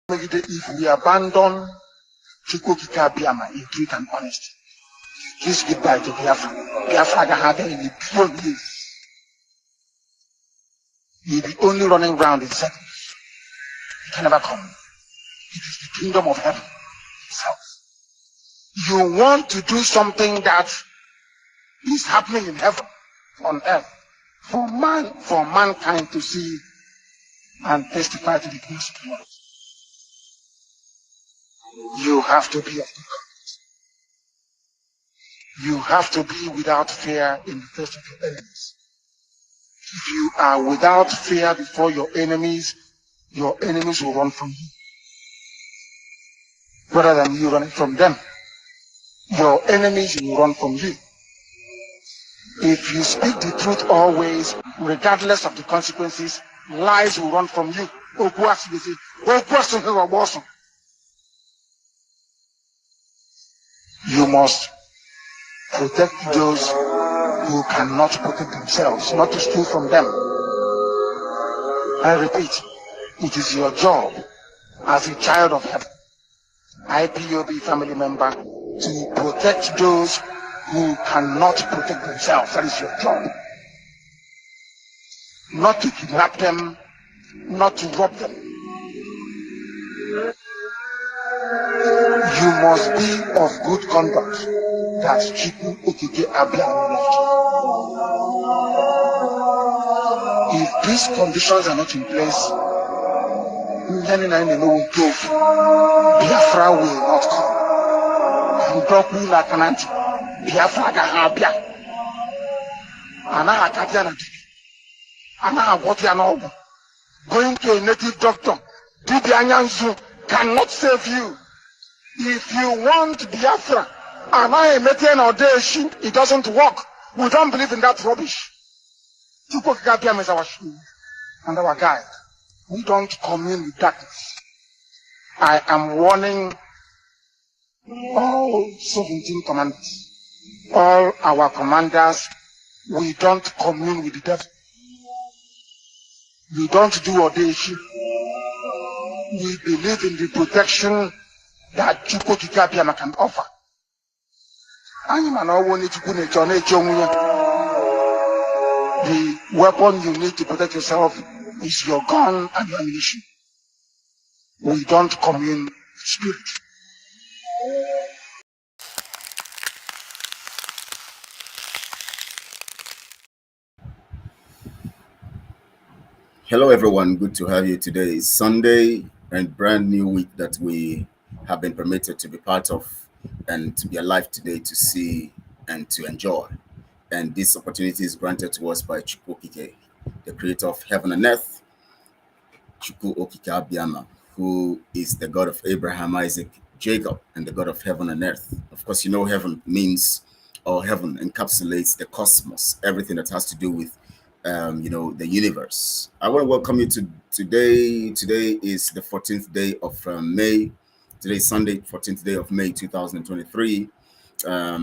If we abandon Chukwukika Biama in truth and honesty, please goodbye to Biafra. Biafra can have in the pure years. You'll be only running around in circles. You can never come. It is the kingdom of heaven itself. You want to do something that is happening in heaven, on earth, for mankind to see and testify to the goodness of the Lord. You have to be of good courage. You have to be without fear in the face of your enemies. If you are without fear before your enemies will run from you. Rather than you running from them, your enemies will run from you. If you speak the truth always, regardless of the consequences, lies will run from you. You must protect those who cannot protect themselves, not to steal from them. I repeat, it is your job as a child of heaven, IPOB family member, to protect those who cannot protect themselves. That is your job. Not to kidnap them, not to rob them. You must be of good conduct. That's Chiku Okike Abiam left. If these conditions are not in place, Biafra will not come. Biafra Gahabia. Going to a native doctor, Dibianyanzu cannot save you. If you want Biafra, it doesn't work. We don't believe in that rubbish. Chukwukika is our shield and our guide. We don't commune with darkness. I am warning all 17 commanders, all our commanders, we don't commune with the devil. We don't do ordination. We believe in the protection that Chukwukika can offer. The weapon you need to protect yourself is your gun and your ammunition. We don't commune with spirit. Hello everyone, good to have you today. It's Sunday and brand new week that we have been permitted to be part of and to be alive today to see and to enjoy. And this opportunity is granted to us by Chukwukika, the creator of heaven and earth, Chukwukika Biama, who is the God of Abraham, Isaac, Jacob, and the God of heaven and earth. Of course, you know heaven means, or heaven encapsulates the cosmos, everything that has to do with the universe. I want to welcome you to today. Today is the 14th day of May. Today is Sunday, 14th day of May 2023. A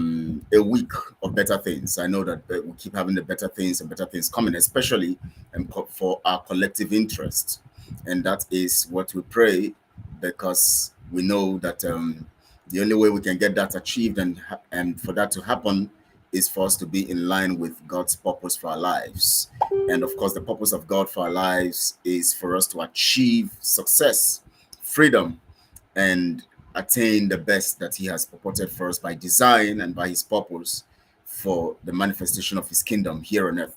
week of better things. I know that we keep having the better things and better things coming, especially for our collective interest. And that is what we pray, because we know that the only way we can get that achieved and for that to happen is for us to be in line with God's purpose for our lives. And of course, the purpose of God for our lives is for us to achieve success, freedom, and attain the best that he has purported for us by design and by his purpose for the manifestation of his kingdom here on earth.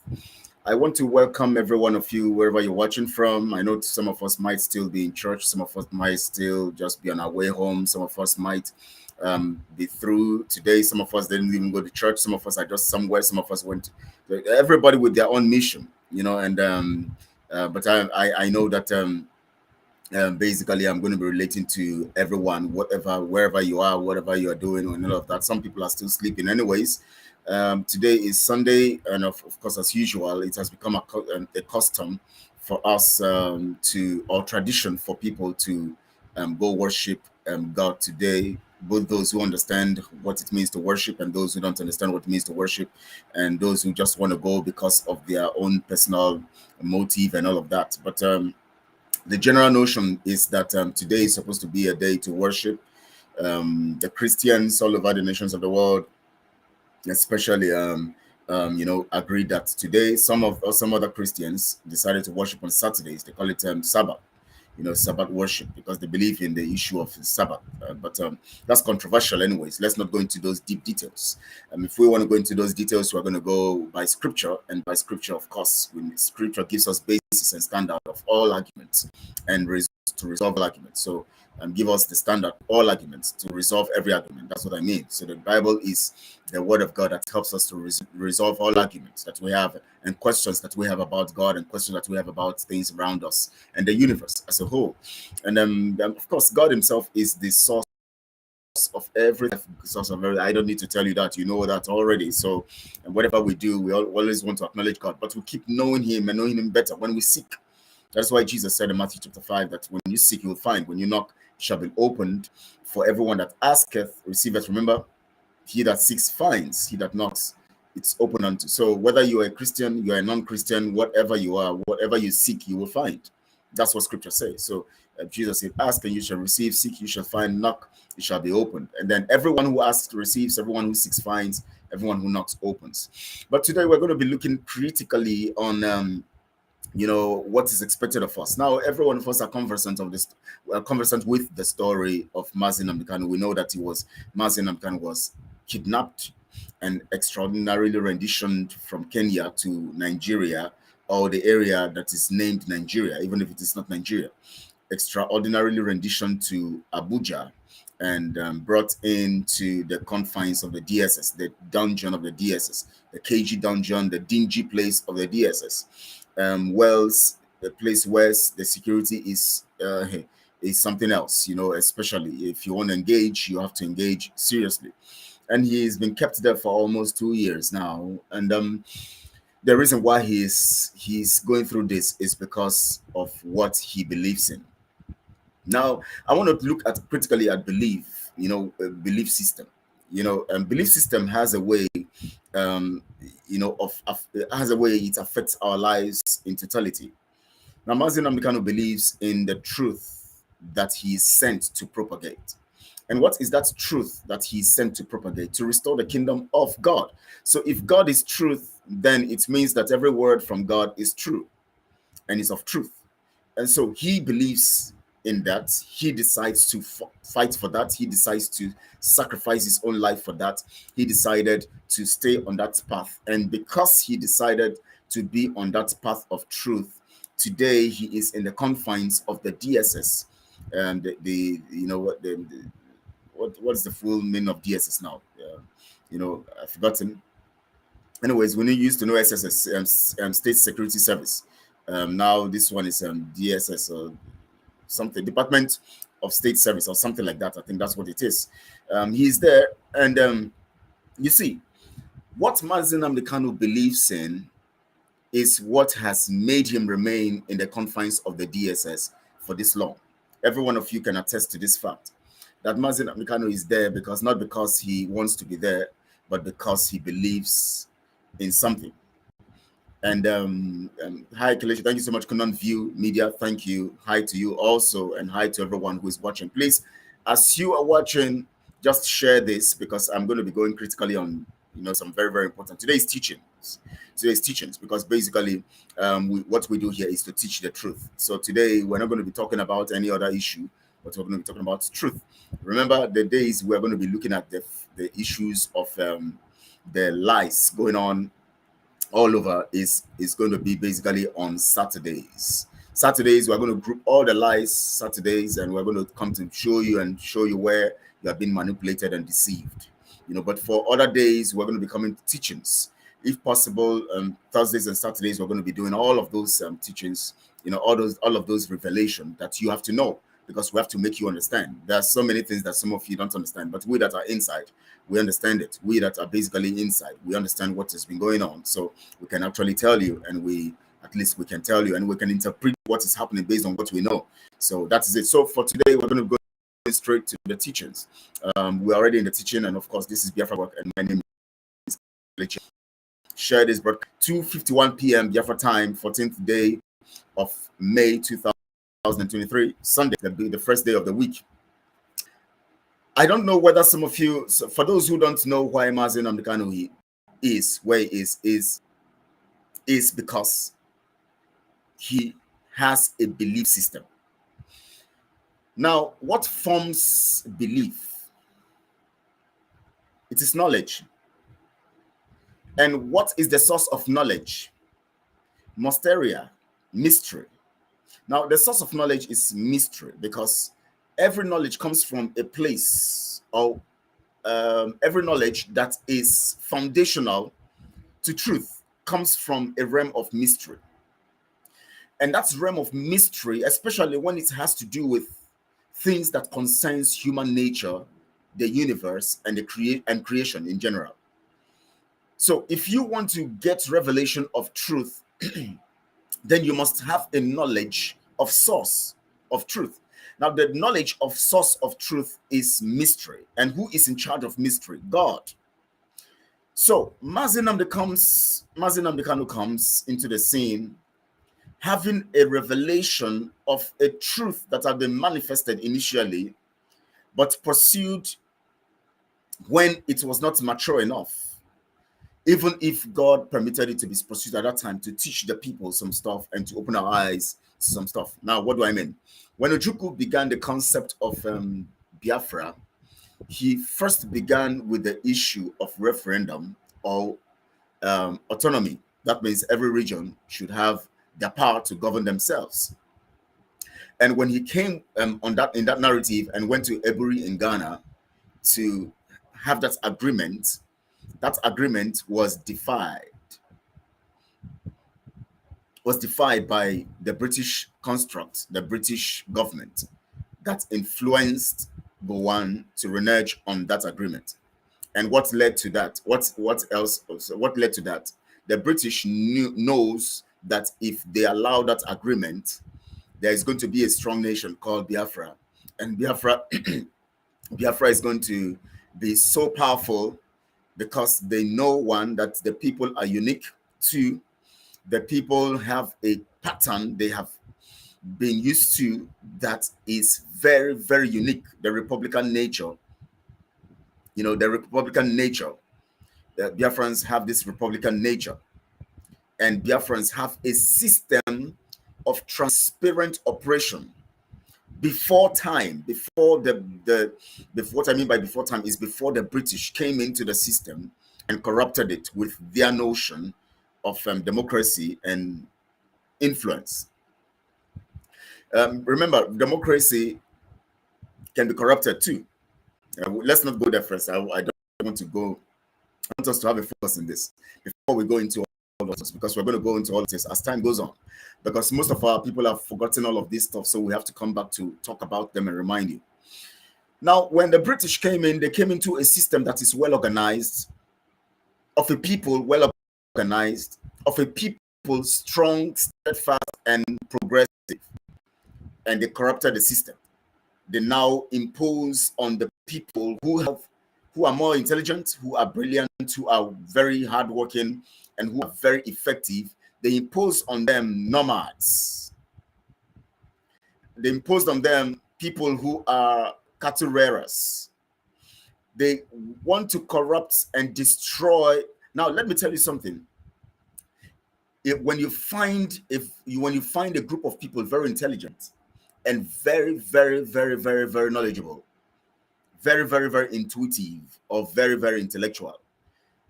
I want to welcome every one of you wherever you're watching from. I know some of us might still be in church. Some of us might still just be on our way home. Some of us might be through today. Some of us didn't even go to church. Some of us are just somewhere. Some of us went. Everybody with their own mission, and but I know that basically I'm going to be relating to everyone, wherever you are, whatever you are doing, and all of that. Some people are still sleeping anyways. Today is Sunday, and of course, as usual, it has become a custom for us or tradition for people to go worship God today. Both those who understand what it means to worship and those who don't understand what it means to worship, and those who just want to go because of their own personal motive and all of that. But The general notion is that today is supposed to be a day to worship. The Christians all over the nations of the world, especially agreed that today some other Christians decided to worship on Saturdays. They call it Sabbath, Sabbath worship, because they believe in the issue of Sabbath. But that's controversial anyways. Let's not go into those deep details. If we want to go into those details, we're going to go by scripture, and by scripture, of course, when scripture gives us basis and standard of all arguments and to resolve arguments. So give us the standard, all arguments, to resolve every argument. That's what I mean. So the Bible is the word of God that helps us to resolve all arguments that we have, and questions that we have about God, and questions that we have about things around us and the universe as a whole. And of course, God himself is the source of everything. I don't need to tell you that. You know that already. So whatever we do, we always want to acknowledge God, but we keep knowing him and knowing him better when we seek. That's why Jesus said in Matthew chapter 5 that when you seek, you will find. When you knock, it shall be opened. For everyone that asketh, receiveth. Remember, he that seeks finds, he that knocks, it's open unto. So whether you are a Christian, you are a non-Christian, whatever you are, whatever you seek, you will find. That's what scripture says. So Jesus said, ask and you shall receive, seek you shall find, knock, it shall be opened. And then everyone who asks receives, everyone who seeks finds, everyone who knocks opens. But today we're going to be looking critically on what is expected of us. Now, every one of us are conversant with the story of Mazi Nnamdi Kanu. We know that Mazi Nnamdi Kanu was kidnapped and extraordinarily renditioned from Kenya to Nigeria, or the area that is named Nigeria, even if it is not Nigeria. Extraordinarily renditioned to Abuja and brought into the confines of the DSS, the dungeon of the DSS, the KG dungeon, the dingy place of the DSS. Wells, the place where the security is something else, especially if you want to engage, you have to engage seriously. And he's been kept there for almost 2 years now. And the reason why he's going through this is because of what he believes in. Now, I want to look critically at belief, belief system. Belief system has a way, has a way it affects our lives in totality. Now, Mazi Nnamdi Kanu believes in the truth that he is sent to propagate. And what is that truth that he is sent to propagate? To restore the kingdom of God. So if God is truth, then it means that every word from God is true and is of truth. And so he believes in that. He decides to fight for that. He decides to sacrifice his own life for that. He decided to stay on that path. And because he decided to be on that path of truth, today he is in the confines of the DSS. And what's the full meaning of DSS now? I've forgotten. Anyways, we used to know SSS, State Security Service. Now this one is DSS or something, Department of State Service or something like that. I think that's what it is. He's there, and you see, what Mazi Nnamdi Kanu believes in is what has made him remain in the confines of the DSS for this long. Every one of you can attest to this fact, that Mazi Nnamdi Kanu is there not because he wants to be there, but because he believes in something. And hi, Kelechi. Thank you so much, Kunan View Media. Thank you. Hi to you also, and hi to everyone who is watching. Please, as you are watching, just share this, because I'm going to be going critically on some very, very important today's teachings. Because basically, what we do here is to teach the truth. So today we're not going to be talking about any other issue, but we're going to be talking about truth. Remember the days we're going to be looking at the issues of the lies going on all over is going to be basically on Saturdays. We're going to group all the lies Saturdays, and we're going to come to show you where you have been manipulated and deceived. But for other days, we're going to be coming to teachings. If possible, Thursdays and Saturdays, we're going to be doing all of those teachings, all of those revelations that you have to know, because we have to make you understand. There are so many things that some of you don't understand, but we that are inside, we understand it. We that are basically inside, we understand what has been going on. So we can actually tell you, and at least we can tell you, and we can interpret what is happening based on what we know. So that is it. So for today, we're going to go straight to the teachings. We're already in the teaching, and of course, this is Biafra Work, and my name is Kelechi. Share this broadcast 2:51 p.m. Biafra time, 14th day of May 2000. 2023, Sunday, the first day of the week. I don't know whether some of you, so for those who don't know why Mazi Nnamdi Kanu is where he is because he has a belief system. Now, what forms belief? It is knowledge. And what is the source of knowledge? Mysteria, mystery. Now, the source of knowledge is mystery because every knowledge comes from a place, or every knowledge that is foundational to truth comes from a realm of mystery. And that's realm of mystery, especially when it has to do with things that concerns human nature, the universe, and creation in general. So if you want to get revelation of truth, then you must have a knowledge of source of truth. Now, the knowledge of source of truth is mystery. And who is in charge of mystery? God. So Mazi Nnamdi Kanu comes into the scene having a revelation of a truth that had been manifested initially, but pursued when it was not mature enough. Even if God permitted it to be pursued at that time to teach the people some stuff and to open our eyes to some stuff. Now, what do I mean? When Ojukwu began the concept of Biafra, he first began with the issue of referendum or autonomy. That means every region should have the power to govern themselves. And when he came in that narrative and went to Eburi in Ghana to have that agreement was defied by the British construct, the British government that influenced Gowon to renege on that agreement. And what led to that? What led to that? The British knows that if they allow that agreement, there is going to be a strong nation called Biafra. And Biafra is going to be so powerful because they know, one, that the people are unique. Two, the people have a pattern they have been used to that is very, very unique. The Republican nature. The Republican nature. The Biafrans have this Republican nature. And Biafrans have a system of transparent operation before time. What I mean by before time is before the British came into the system and corrupted it with their notion of democracy and influence. Remember, democracy can be corrupted too. Let's not go there first. I don't want to go. I want us to have a focus in this before we go into all of this, because we're going to go into all of this as time goes on, because most of our people have forgotten all of this stuff, so we have to come back to talk about them and remind you. Now, when the British came in, they came into a system that is well organized, of a people well organized, of a people strong, steadfast, and progressive, and they corrupted the system. They now impose on the people who are more intelligent, who are brilliant, who are very hardworking, and who are very effective. They impose on them nomads. They imposed on them people who are cattle rearers. They want to corrupt and destroy. Now, let me tell you something. When you find a group of people very intelligent and very, very, very, very, very knowledgeable, very, very, very intuitive, or very, very intellectual,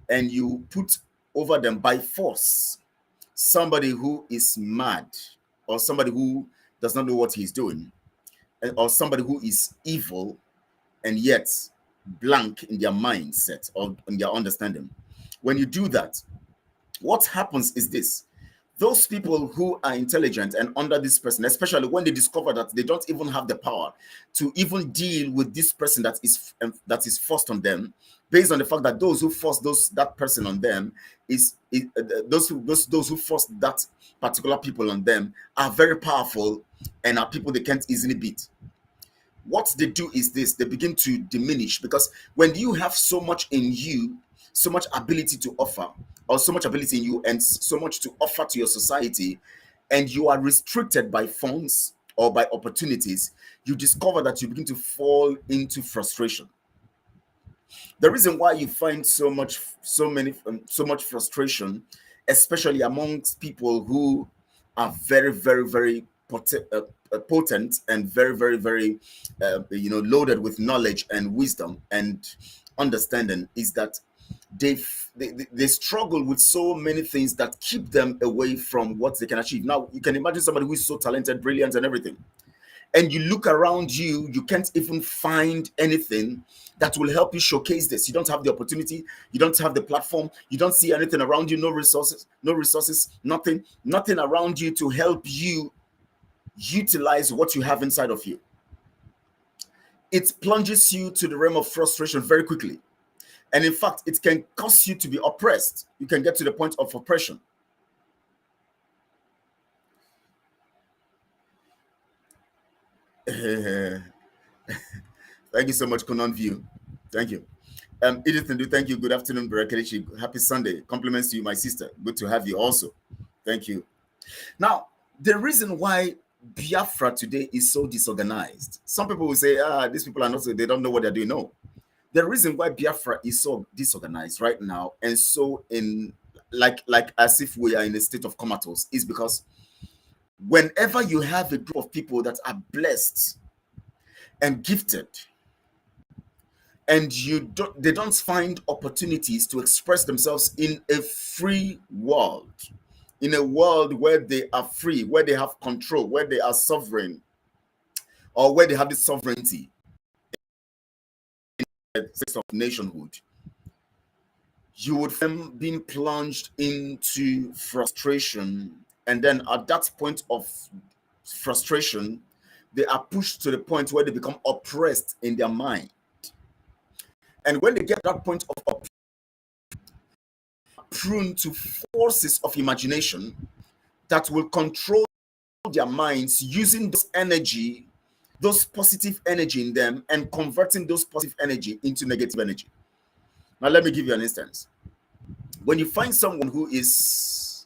and you put over them by force somebody who is mad, or somebody who does not know what he's doing, or somebody who is evil and yet blank in their mindset or in their understanding. When you do that, what happens is this: those people who are intelligent and under this person, especially when they discover that they don't even have the power to even deal with this person that is forced on them, based on the fact that those who force that person on them those who force that particular people on them are very powerful and are people they can't easily beat. What they do is this: they begin to diminish, because when you have so much in you, so much ability to offer, or so much ability in you and so much to offer to your society, and you are restricted by funds, or by opportunities, you discover that you begin to fall into frustration. The reason why you find so much frustration, especially amongst people who are very, very, very potent and very, very, very loaded with knowledge and wisdom and understanding, is that they struggle with so many things that keep them away from what they can achieve. Now, you can imagine somebody who is so talented, brilliant, and everything, and you look around you, you can't even find anything that will help you showcase this. You don't have the opportunity, you don't have the platform, you don't see anything around you, no resources, nothing around you to help you utilize what you have inside of you. It plunges you to the realm of frustration very quickly. And in fact, it can cause you to be oppressed. You can get to the point of oppression. Thank you so much, Conan View. Thank you. Edith Ndu, thank you. Good afternoon, Barakelichi. Happy Sunday. Compliments to you, my sister. Good to have you also. Thank you. Now, the reason why Biafra today is so disorganized, some people will say, these people are not, they don't know what they're doing. No. The reason why Biafra is so disorganized right now and so in like as if we are in a state of comatose is because whenever you have a group of people that are blessed and gifted, and they don't find opportunities to express themselves in a free world, in a world where they are free, where they have control, where they are sovereign, or where they have the sovereignty in the sense of nationhood, you would find them being plunged into frustration. And then at that point of frustration, they are pushed to the point where they become oppressed in their mind. And when they get that point of prone to forces of imagination that will control their minds, using those energy, those positive energy in them, and converting those positive energy into negative energy. Now, let me give you an instance. When you find someone who is,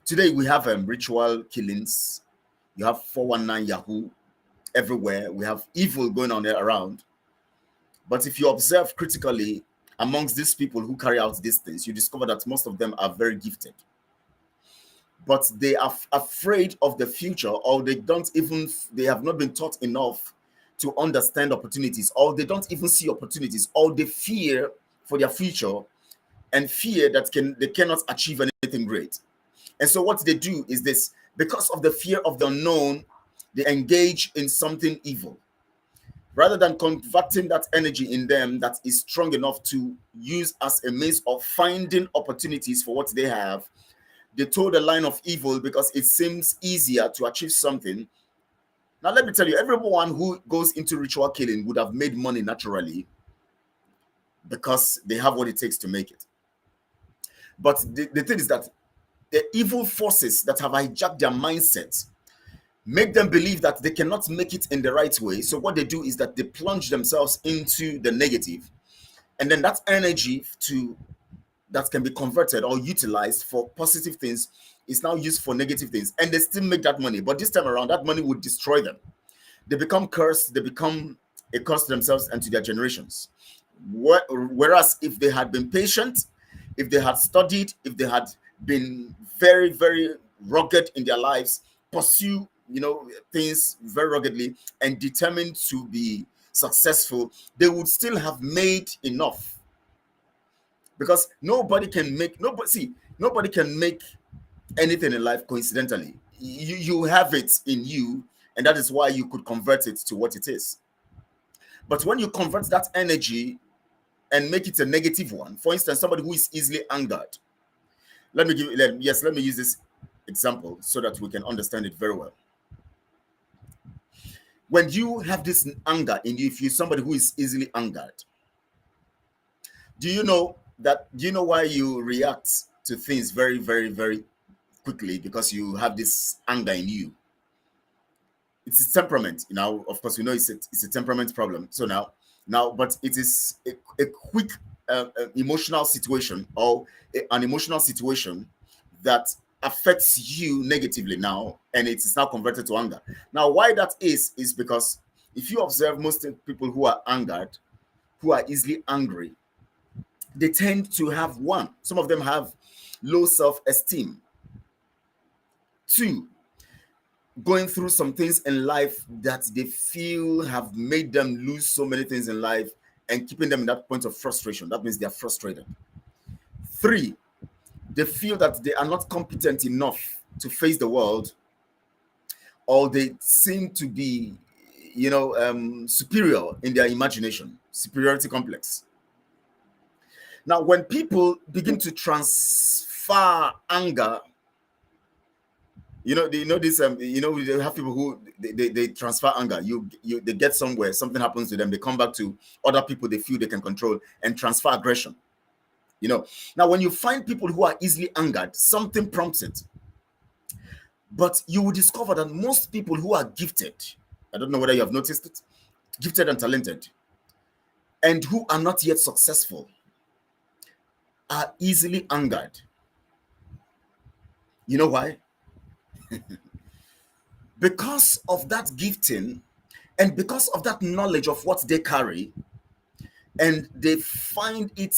today we have ritual killings, you have 419 Yahoo everywhere, we have evil going on there around. But if you observe critically amongst these people who carry out these things, you discover that most of them are very gifted. But they are afraid of the future, or they have not been taught enough to understand opportunities, or they don't even see opportunities, or they fear for their future and fear that they cannot achieve anything great. And so what they do is this: because of the fear of the unknown, they engage in something evil. Rather than converting that energy in them that is strong enough to use as a means of finding opportunities for what they have, they toe the line of evil because it seems easier to achieve something. Now, let me tell you, everyone who goes into ritual killing would have made money naturally because they have what it takes to make it. But the thing is that the evil forces that have hijacked their mindset make them believe that they cannot make it in the right way. So what they do is that they plunge themselves into the negative, and then that energy that can be converted or utilized for positive things is now used for negative things, and they still make that money. But this time around, that money would destroy them. They become cursed. They become a curse to themselves and to their generations. Whereas if they had been patient, if they had studied, if they had been very, very rugged in their lives, pursue things very ruggedly and determined to be successful, they would still have made enough. Because nobody can make anything in life coincidentally. You have it in you, and that is why you could convert it to what it is. But when you convert that energy and make it a negative one, for instance, somebody who is easily angered. Let me use this example so that we can understand it very well. When you have this anger in you, if you're somebody who is easily angered, do you know why you react to things very, very, very quickly? Because you have this anger in you. It's a temperament. Of course, we know it's a temperament problem. So now, but it is a quick emotional situation, or an emotional situation that affects you negatively now, and it is now converted to anger. Now, why that is because if you observe most people who are angered, who are easily angry, they tend to have some of them have low self-esteem. Two, going through some things in life that they feel have made them lose so many things in life and keeping them in that point of frustration. That means they are frustrated. Three, they feel that they are not competent enough to face the world, or they seem to be, superior in their imagination, superiority complex. Now, when people begin to transfer anger, they have people who they transfer anger. They get somewhere, something happens to them, they come back to other people they feel they can control and transfer aggression. Now when you find people who are easily angered, something prompts it. But you will discover that most people who are gifted, I don't know whether you have noticed it, gifted and talented, and who are not yet successful, are easily angered. You know why? Because of that gifting and because of that knowledge of what they carry, and they find it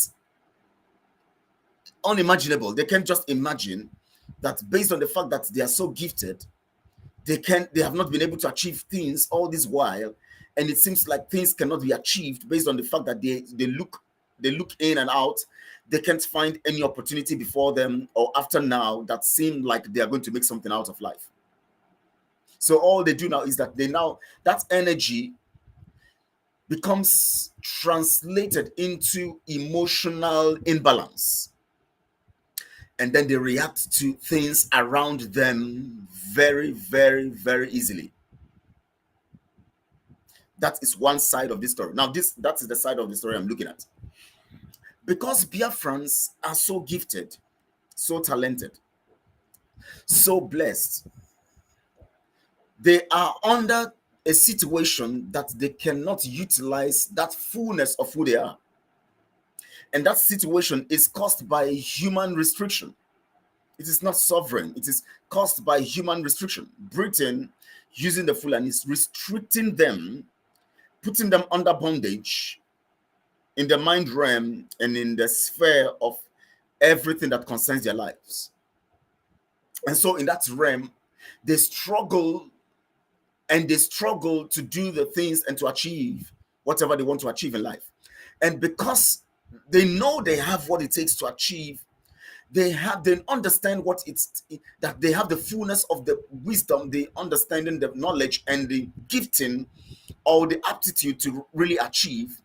unimaginable. They can't just imagine that based on the fact that they are so gifted, they have not been able to achieve things all this while, and it seems like things cannot be achieved based on the fact that they look in and out. They can't find any opportunity before them or after now that seem like they are going to make something out of life. So all they do now is that that energy becomes translated into emotional imbalance, and then they react to things around them very, very, very easily. That is one side of this story. Now, that is the side of the story I'm looking at. Because Biafrans are so gifted, so talented, so blessed, they are under a situation that they cannot utilize that fullness of who they are. And that situation is caused by human restriction. It is not sovereign. It is caused by human restriction. Britain, using the Fulani, is restricting them, putting them under bondage in the mind realm and in the sphere of everything that concerns their lives. And so in that realm, they struggle to do the things and to achieve whatever they want to achieve in life. And because they know they have what it takes to achieve, they understand that they have the fullness of the wisdom, the understanding, the knowledge, and the gifting or the aptitude to really achieve.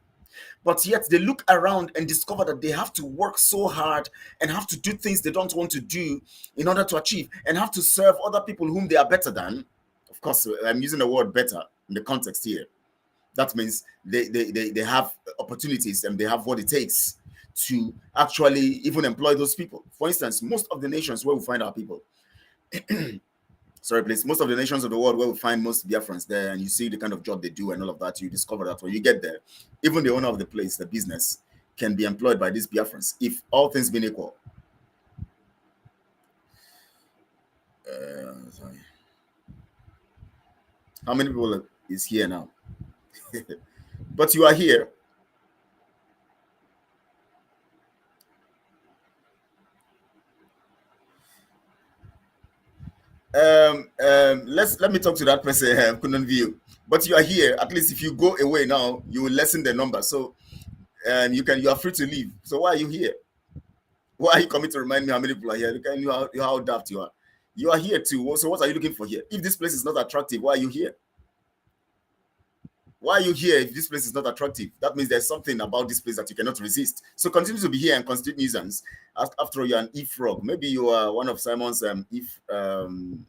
But yet they look around and discover that they have to work so hard and have to do things they don't want to do in order to achieve, and have to serve other people whom they are better than. Of course, I'm using the word better in the context here. That means they have opportunities and they have what it takes to actually even employ those people. For instance, most of the nations where we find our people, most of the nations of the world where we find most Biafrans there, and you see the kind of job they do and all of that, you discover that when you get there, even the owner of the place, the business, can be employed by these Biafrans if all things being equal. How many people is here now? But you are here. Let me talk to that person. Couldn't view, but you are here. At least if you go away now, you will lessen the number. So, and you are free to leave. So why are you here? Why are you coming to remind me how many people are here? Look at how daft you are. You are here too. So what are you looking for here? If this place is not attractive, why are you here? Why are you here if this place is not attractive? That means there's something about this place that you cannot resist. So continue to be here and constitute nuisance. After all, you're an E-frog. Maybe you are one of Simon's road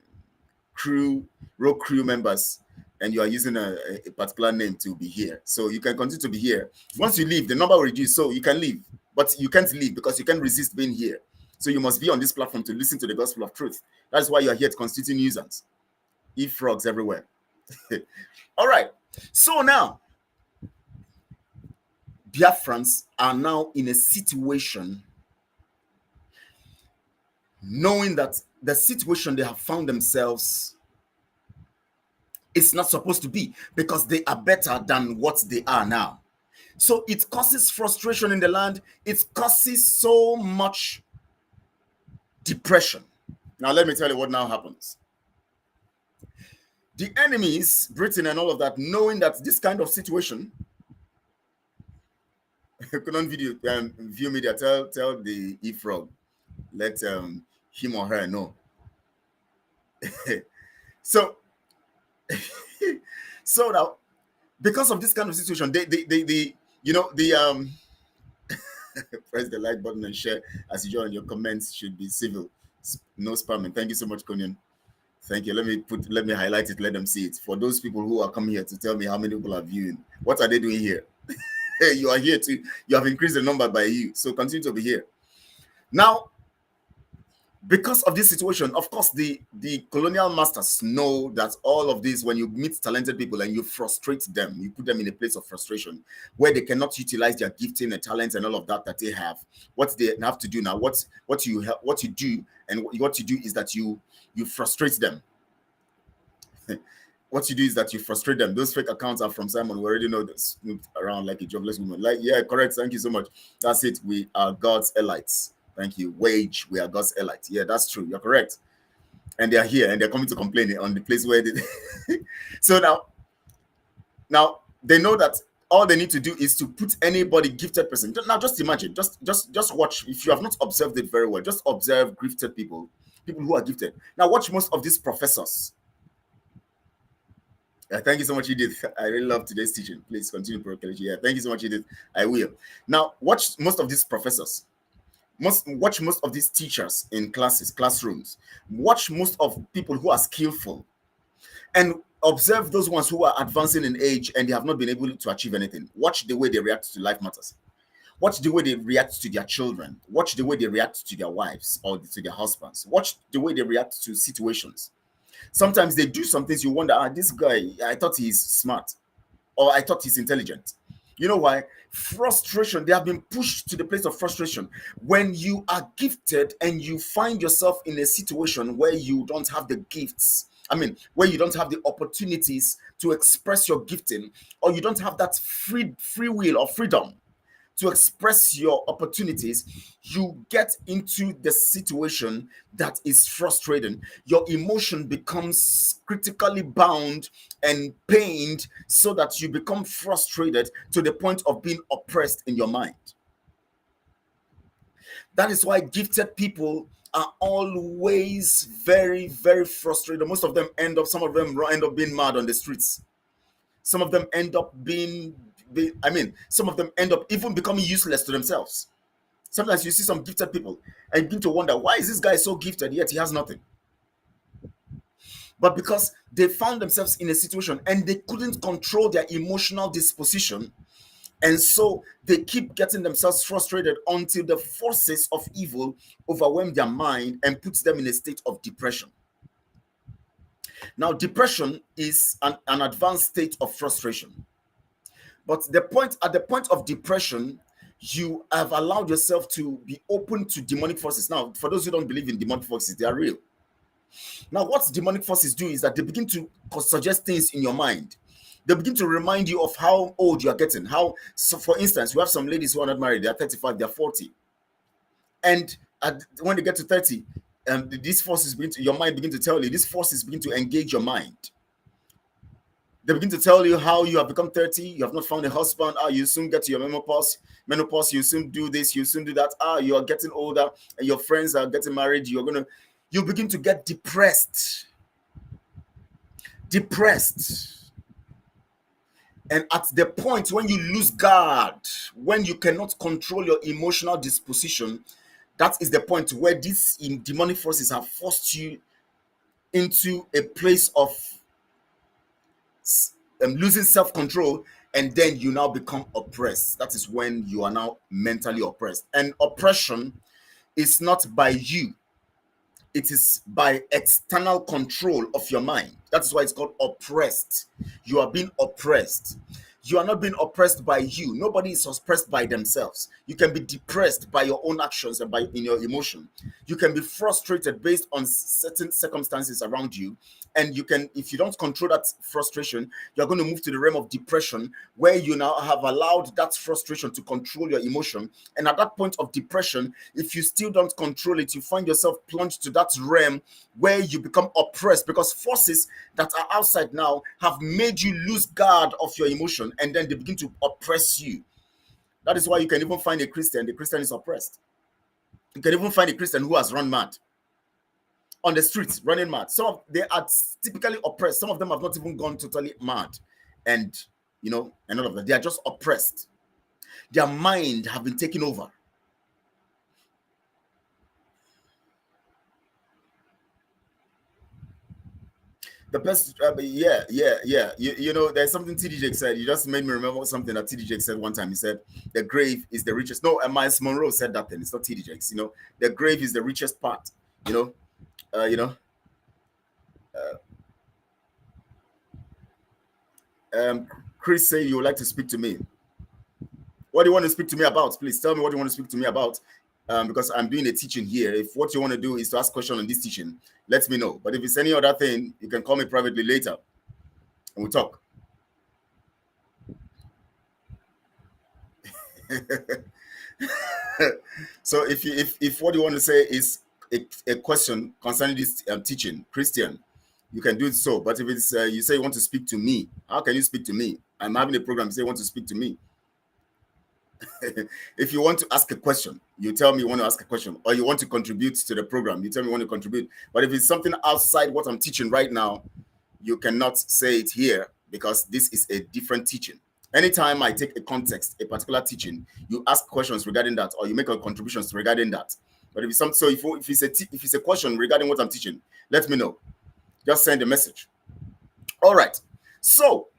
crew members, and you are using a particular name to be here. So you can continue to be here. Once you leave, the number will reduce, so you can leave. But you can't leave because you can't resist being here. So you must be on this platform to listen to the gospel of truth. That's why you are here to constitute nuisance. E-frogs everywhere. All right. So now, Biafrans are now in a situation knowing that the situation they have found themselves is not supposed to be, because they are better than what they are now. So it causes frustration in the land. It causes so much depression. Now, let me tell you what now happens. The enemies, Britain and all of that, knowing that this kind of situation, couldn't view media, tell the E-Frog, let him or her know. So, so now, because of this kind of situation, they press the like button and share as you join. Your comments should be civil, no spamming. Thank you so much, Kunyan. Thank you. Let me highlight it. Let them see it. For those people who are coming here to tell me how many people are viewing, what are they doing here? You are here too. You have increased the number by you, so continue to be here. Now, because of this situation, of course, the colonial masters know that all of this, when you meet talented people and you frustrate them, you put them in a place of frustration where they cannot utilize their gifting and talents and all of that they have. What they have to do now, what you do is that you frustrate them. What you do is that you frustrate them. Those fake accounts are from Simon. We already know this. Around like a jobless woman. Like, yeah, correct. Thank you so much. That's it. We are God's elites. Thank you. Wage. We are God's elites. Yeah, that's true. You're correct. And they are here and they're coming to complain on the place where they. So now they know that all they need to do is to put anybody gifted person. Now, just imagine. Just watch. If you have not observed it very well, just observe gifted people who are gifted. Now, watch most of these professors. Thank you so much, Edith. I really love today's teaching. Please continue, Procology. Yeah, thank you so much, Edith. I will. Now, watch most of these professors. Watch most of these teachers in classrooms. Watch most of people who are skillful. And observe those ones who are advancing in age and they have not been able to achieve anything. Watch the way they react to life matters. Watch the way they react to their children. Watch the way they react to their wives or to their husbands. Watch the way they react to situations. Sometimes they do some things you wonder, this guy, I thought he's smart, or I thought he's intelligent. You know why? Frustration. They have been pushed to the place of frustration. When you are gifted and you find yourself in a situation where you don't have the gifts, where you don't have the opportunities to express your gifting, or you don't have that free will or freedom to express your opportunities, you get into the situation that is frustrating. Your emotion becomes critically bound and pained so that you become frustrated to the point of being oppressed in your mind. That is why gifted people are always very, very frustrated. Some of them end up being mad on the streets. Some of them end up some of them end up even becoming useless to themselves. Sometimes you see some gifted people and you begin to wonder, why is this guy so gifted yet he has nothing? But because they found themselves in a situation and they couldn't control their emotional disposition, and so they keep getting themselves frustrated until the forces of evil overwhelm their mind and puts them in a state of depression. Now, depression is an advanced state of frustration. But at the point of depression, you have allowed yourself to be open to demonic forces. Now, for those who don't believe in demonic forces, they are real. Now, what demonic forces do is that they begin to suggest things in your mind. They begin to remind you of how old you are getting. So for instance, we have some ladies who are not married. They are 35, they are 40. And when they get to 30, these forces your mind begin to tell you, these forces begin to engage your mind. They begin to tell you how you have become 30, you have not found a husband, you soon get to your menopause, you soon do this, you soon do that, you are getting older, and your friends are getting married, you begin to get depressed. And at the point when you lose guard, when you cannot control your emotional disposition, that is the point where these demonic forces have forced you into a place of losing self-control, and then you now become oppressed. That is when you are now mentally oppressed. And oppression is not by you. It is by external control of your mind. That's why it's called oppressed. You are being oppressed. You are not being oppressed by you. Nobody is oppressed by themselves. You can be depressed by your own actions and by in your emotion. You can be frustrated based on certain circumstances around you. And you can, if you don't control that frustration, you're going to move to the realm of depression, where you now have allowed that frustration to control your emotion. And at that point of depression, if you still don't control it, you find yourself plunged to that realm where you become oppressed, because forces that are outside now have made you lose guard of your emotion, and then they begin to oppress you. That is why you can even find a Christian, the Christian is oppressed. You can even find a Christian who has run mad on the streets, running mad. Some of they are typically oppressed. Some of them have not even gone totally mad, and and all of that. They are just oppressed. Their mind have been taken over. The best, yeah. There's something TD Jake said. You just made me remember something that TD Jake said one time. He said, the grave is the richest. No, Miles Monroe said that thing. It's not TD Jakes. The grave is the richest part. Chris say you would like to speak to me. What do you want to speak to me about? Please tell me what you want to speak to me about. Because I'm doing a teaching here. If what you want to do is to ask questions on this teaching, let me know. But if it's any other thing, you can call me privately later and we'll talk. So if what you want to say is a question concerning this teaching, Christian, you can do it so. But if it's you say you want to speak to me, how can you speak to me? I'm having a program. You say you want to speak to me. If you want to ask a question, you tell me you want to ask a question, or you want to contribute to the program, you tell me you want to contribute. But if it's something outside what I'm teaching right now, you cannot say it here, because this is a different teaching. Anytime I take a context, a particular teaching, you ask questions regarding that, or you make a contributions regarding that. But if it's some, so if it's a question regarding what I'm teaching, let me know. Just send a message. All right. So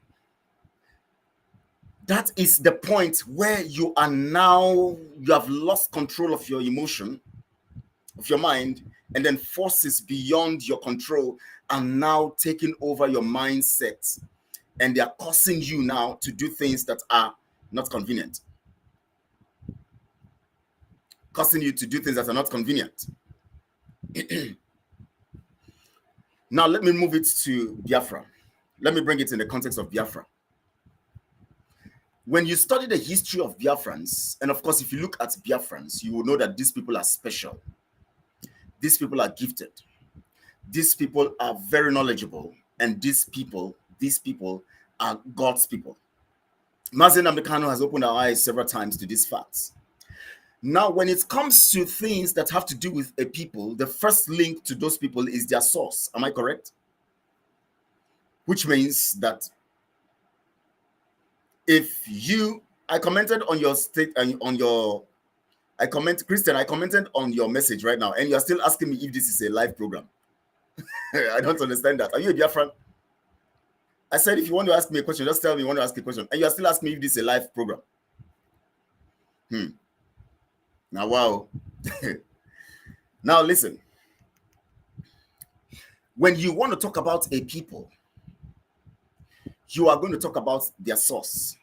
that is the point where you have lost control of your emotion, of your mind, and then forces beyond your control are now taking over your mindset, and they are causing you now to do things that are not convenient. Causing you to do things that are not convenient. Now let me move it to Biafra. Let me bring it in the context of Biafra. When you study the history of Biafrans, and of course, if you look at Biafrans, you will know that these people are special. These people are gifted. These people are very knowledgeable. And these people are God's people. Mazen Amdekano has opened our eyes several times to these facts. Now, when it comes to things that have to do with a people, the first link to those people is their source. Am I correct? Which means that I commented on your Christian, I commented on your message right now, and you're still asking me if this is a live program. I don't understand that. Are you a Biafran? I said, if you want to ask me a question, just tell me you want to ask a question. And you're still asking me if this is a live program. Now, wow. Now, listen. When you want to talk about a people, you are going to talk about their source.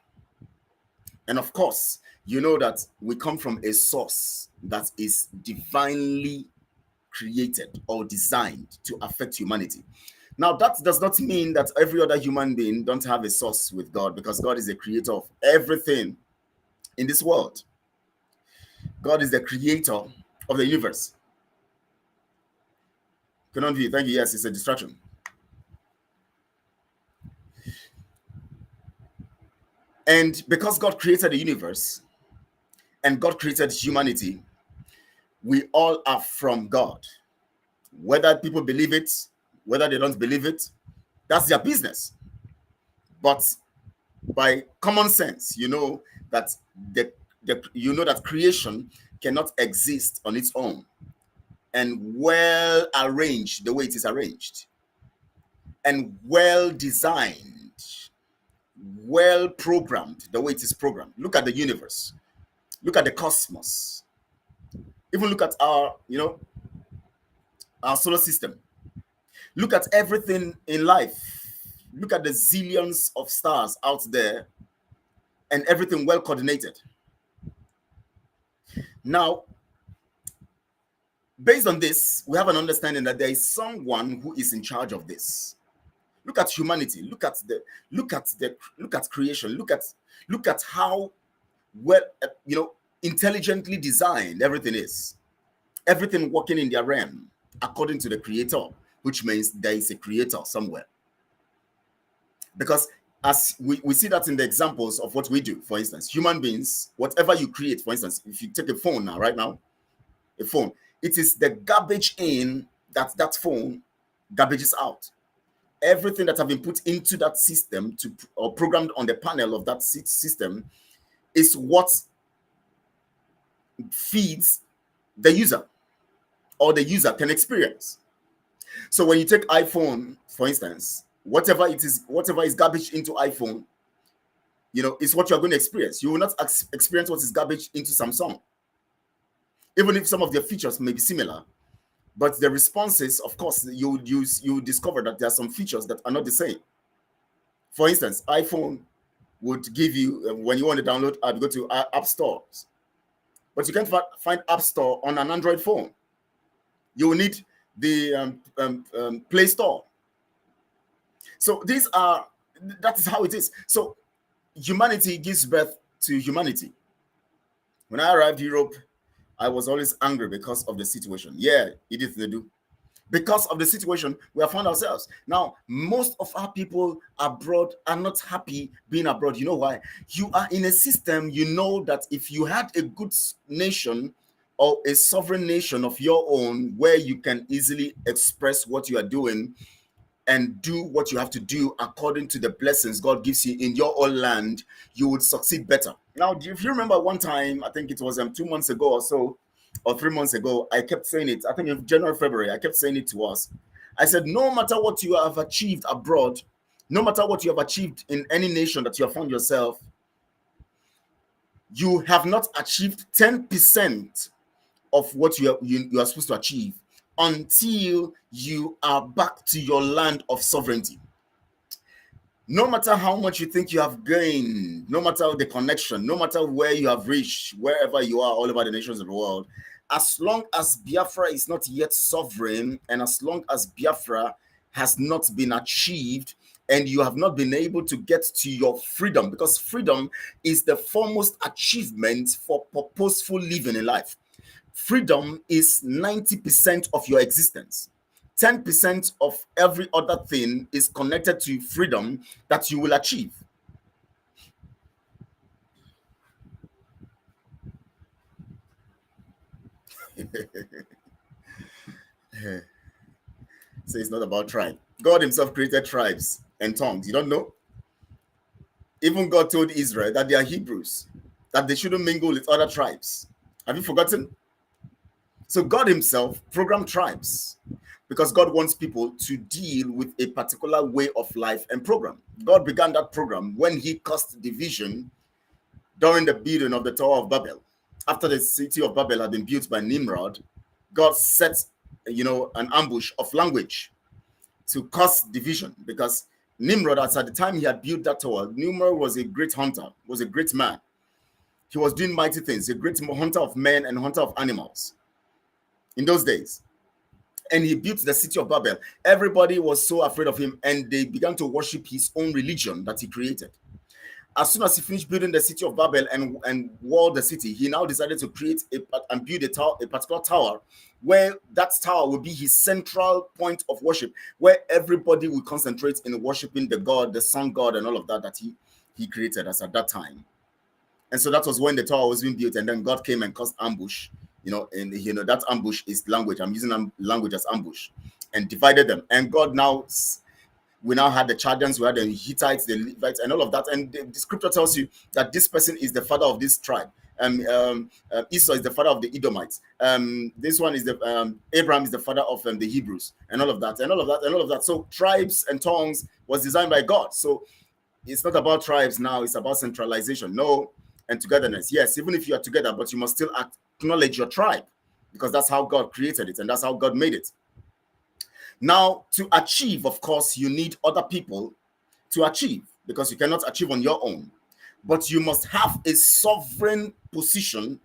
And of course, you know that we come from a source that is divinely created or designed to affect humanity. Now, that does not mean that every other human being don't have a source with God, because God is the creator of everything in this world. God is the creator of the universe. Cannot be. Thank you. Yes, it's a distraction. And because God created the universe and God created humanity, we all are from God. Whether people believe it, whether they don't believe it, that's their business. But by common sense, you know that that creation cannot exist on its own, and well arranged the way it is arranged, and well designed, well programmed the way it is programmed. Look at the universe, look at the cosmos, even look at our solar system. Look at everything in life. Look at the zillions of stars out there. and everything well coordinated. Now, based on this, we have an understanding that there is someone who is in charge of this. Look at humanity. Look at creation. Look at how well intelligently designed everything is. Everything working in their realm according to the creator, which means there is a creator somewhere. Because as we see that in the examples of what we do, for instance, human beings, whatever you create, for instance, if you take a phone now, right now, a phone, it is the garbage in that phone garbages out. Everything that have been put into that system or programmed on the panel of that system is what feeds the user, or the user can experience. So when you take iPhone, for instance, whatever is garbage into iPhone, is what you're going to experience. You will not experience what is garbage into Samsung, even if some of their features may be similar. But the responses, of course, you discover that there are some features that are not the same. For instance, iPhone would give you, when you want to download app, you go to app stores. But you can't find App Store on an Android phone. You will need the Play Store. So that is how it is. So humanity gives birth to humanity. When I arrived in Europe, I was always angry because of the situation. Yeah, Edith, they do. Because of the situation we have found ourselves. Now, most of our people abroad are not happy being abroad. You know why? You are in a system, you know that if you had a good nation or a sovereign nation of your own where you can easily express what you are doing and do what you have to do according to the blessings God gives you in your own land, you would succeed better. Now, if you remember one time, I think it was 2 months ago or so, or 3 months ago, I kept saying it. I think in January, February, I kept saying it to us. I said, no matter what you have achieved abroad, no matter what you have achieved in any nation that you have found yourself, you have not achieved 10% of what you are supposed to achieve until you are back to your land of sovereignty. No matter how much you think you have gained, no matter the connection, no matter where you have reached, wherever you are, all over the nations of the world, as long as Biafra is not yet sovereign, and as long as Biafra has not been achieved, and you have not been able to get to your freedom, because freedom is the foremost achievement for purposeful living in life. Freedom is 90% of your existence. 10% of every other thing is connected to freedom that you will achieve. So it's not about tribe. God himself created tribes and tongues. You don't know? Even God told Israel that they are Hebrews, that they shouldn't mingle with other tribes. Have you forgotten? So God himself programmed tribes because God wants people to deal with a particular way of life and program. God began that program when he caused division during the building of the Tower of Babel. After the city of Babel had been built by Nimrod, God set, an ambush of language to cause division, because Nimrod, at the time he had built that tower, Nimrod was a great hunter, was a great man. He was doing mighty things, a great hunter of men and hunter of animals in those days. And he built the city of Babel. Everybody was so afraid of him, and they began to worship his own religion that he created. As soon as he finished building the city of Babel and walled the city, he now decided to create and build a particular tower, where that tower will be his central point of worship, where everybody will concentrate in worshiping the God, the sun God, and all of that he created us at that time. And so that was when the tower was being built, and then God came and caused ambush. And that ambush is language. I'm using language as ambush, and divided them. And God now, we now had the Chaldeans, we had the Hittites, the Levites, and all of that. And the scripture tells you that this person is the father of this tribe. Esau is the father of the Edomites. This one is Abraham is the father of the Hebrews, and all of that, and all of that, and all of that. So tribes and tongues was designed by God. So it's not about tribes now; it's about centralization. No, and togetherness. Yes, even if you are together, but you must still acknowledge your tribe, because that's how God created it, and that's how God made it. Now, to achieve, of course, you need other people to achieve, because you cannot achieve on your own. but you must have a sovereign position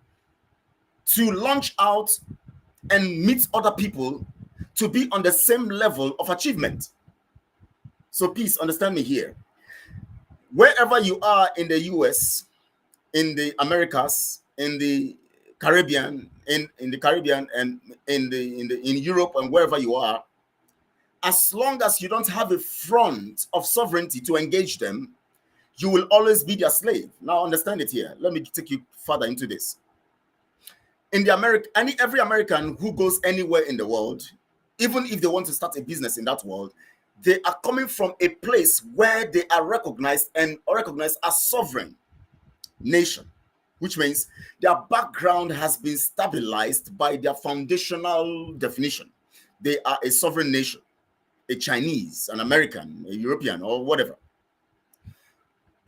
to launch out and meet other people to be on the same level of achievement. So please understand me here. Wherever you are in the US, in the Americas, in the Caribbean, in the Caribbean, and in Europe, and wherever you are, as long as you don't have a front of sovereignty to engage them, you will always be their slave. Now understand it here. Let me take you further into this. In the every American who goes anywhere in the world, even if they want to start a business in that world, they are coming from a place where they are recognized as sovereign nation, which means their background has been stabilized by their foundational definition. They are a sovereign nation, a Chinese, an American, a European, or whatever.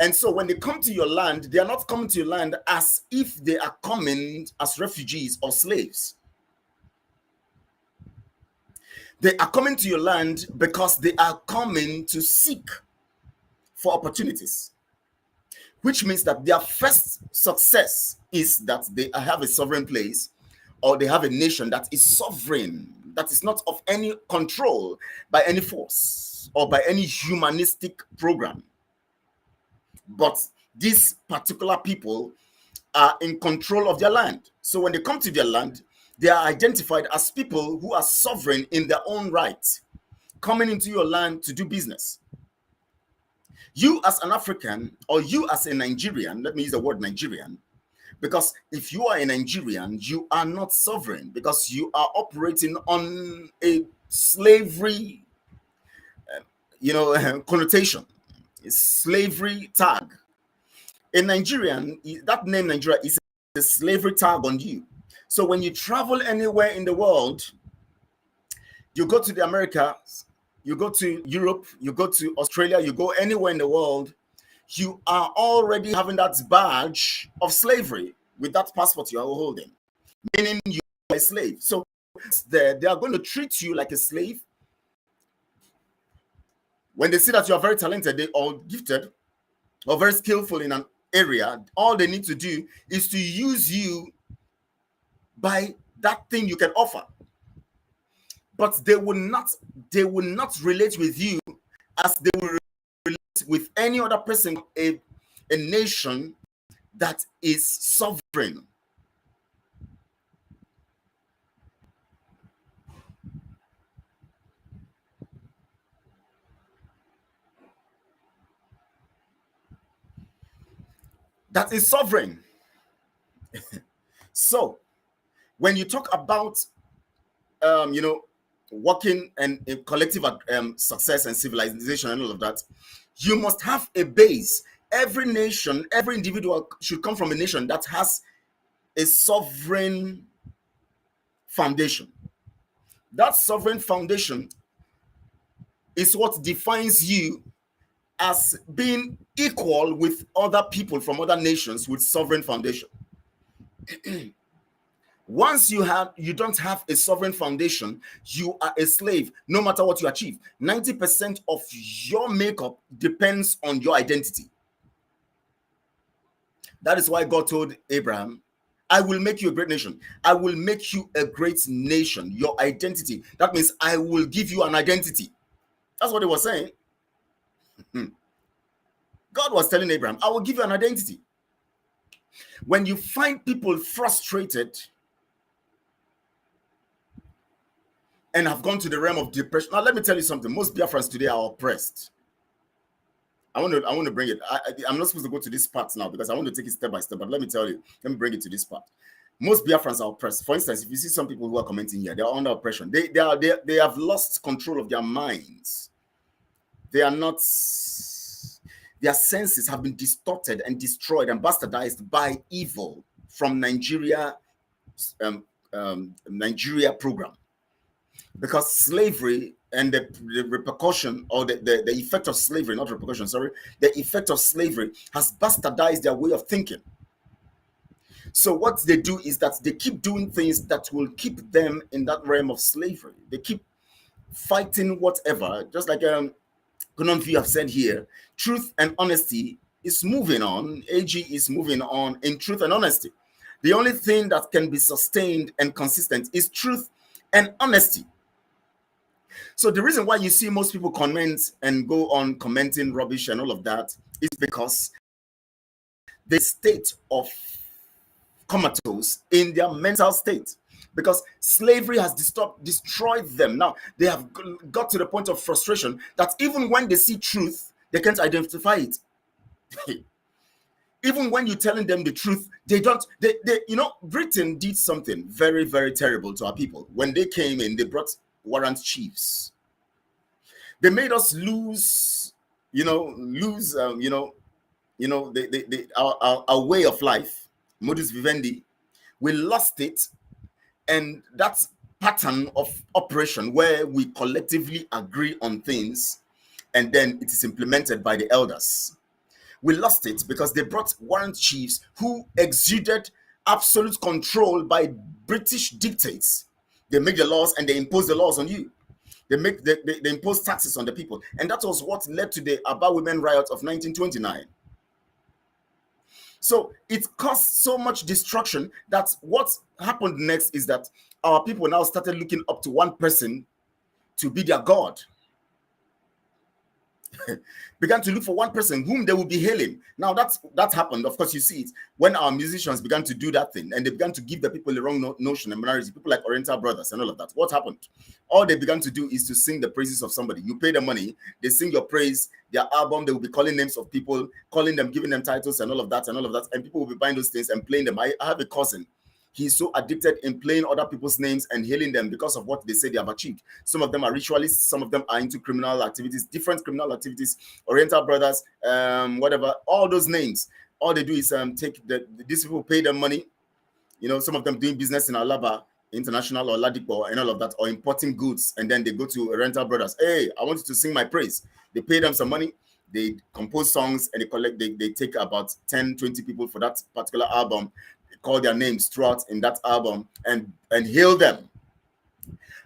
And so when they come to your land, they are not coming to your land as if they are coming as refugees or slaves. They are coming to your land because they are coming to seek for opportunities, which means that their first success is that they have a sovereign place, or they have a nation that is sovereign, that is not of any control by any force or by any humanistic program. But these particular people are in control of their land. So when they come to their land, they are identified as people who are sovereign in their own right, coming into your land to do business. You as an African, or you as a Nigerian, let me use the word Nigerian, because if you are a Nigerian, you are not sovereign, because you are operating on a slavery, connotation, a slavery tag. A Nigerian, that name Nigeria is a slavery tag on you. So when you travel anywhere in the world, you go to the Americas, you go to Europe, you go to Australia, you go anywhere in the world, you are already having that badge of slavery with that passport you are holding, meaning you are a slave. So they are going to treat you like a slave. When they see that you are very talented, they are gifted or very skillful in an area, all they need to do is to use you by that thing you can offer. But they will not relate with you as they will relate with any other person, a nation that is sovereign. That is sovereign. So when you talk about working and a collective success and civilization and all of that, you must have a base. Every nation, every individual should come from a nation that has a sovereign foundation. That sovereign foundation is what defines you as being equal with other people from other nations with sovereign foundation. Once you don't have a sovereign foundation, you are a slave, no matter what you achieve. 90% of your makeup depends on your identity. That is why God told Abraham, I will make you a great nation. I will make you a great nation. Your identity. That means I will give you an identity. That's what he was saying. God was telling Abraham, I will give you an identity. When you find people frustrated and have gone to the realm of depression. Now, let me tell you something. Most Biafrans today are oppressed. I want to bring it. I'm not supposed to go to this part now because I want to take it step by step. But let me tell you, let me bring it to this part. Most Biafrans are oppressed. For instance, if you see some people who are commenting here, they are under oppression. They have lost control of their minds. They are not. Their senses have been distorted and destroyed and bastardized by evil from Nigeria program. Because slavery and the repercussion, or the effect of slavery, not repercussion, sorry, the effect of slavery has bastardized their way of thinking. So what they do is that they keep doing things that will keep them in that realm of slavery. They keep fighting whatever, just like you have said here, truth and honesty is moving on. AG is moving on in truth and honesty. The only thing that can be sustained and consistent is truth and honesty. So the reason why you see most people comment and go on commenting rubbish and all of that is because the state of comatose in their mental state, because slavery has destroyed them. Now they have got to the point of frustration that even when they see truth, they can't identify it. Even when you're telling them the truth, they don't. They Britain did something very, very terrible to our people. When they came in, they brought warrant chiefs. They made us lose our way of life, modus vivendi. We lost it, and that's pattern of operation where we collectively agree on things, and then it is implemented by the elders. We lost it because they brought warrant chiefs who exuded absolute control by British dictates. They make the laws and they impose the laws on you. They impose taxes on the people, and that was what led to the Aba Women Riot of 1929. So it caused so much destruction that what happened next is that our people now started looking up to one person to be their god. Began to look for one person whom they will be hailing. Now that happened. Of course, you see it when our musicians began to do that thing, and they began to give the people the wrong notion and minorities. People like Oriental Brothers and all of that. What happened? All they began to do is to sing the praises of somebody. You pay the money, they sing your praise. Their album, they will be calling names of people, calling them, giving them titles and all of that, and people will be buying those things and playing them. I have a cousin. He's so addicted in playing other people's names and hailing them because of what they say they have achieved. Some of them are ritualists, some of them are into criminal activities, different criminal activities, Oriental Brothers, whatever, all those names. All they do is take these people, pay them money. Some of them doing business in Alaba International or Ladipo and all of that, or importing goods, and then they go to Oriental Brothers. Hey, I want you to sing my praise. They pay them some money. They compose songs and they take about 10, 20 people for that particular album, call their names throughout in that album and hail them.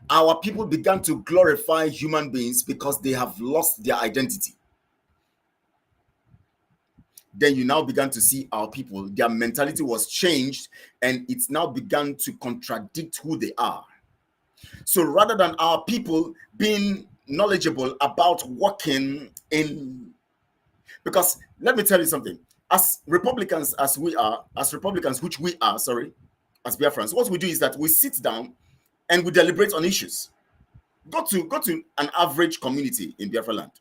Our people began to glorify human beings because they have lost their identity. Then you now began to see our people, their mentality was changed, and it's now begun to contradict who they are. So rather than our people being knowledgeable about working in, because let me tell you something, as Republicans, which we are, as Biafrans, what we do is that we sit down and we deliberate on issues. Go to an average community in Biafra land.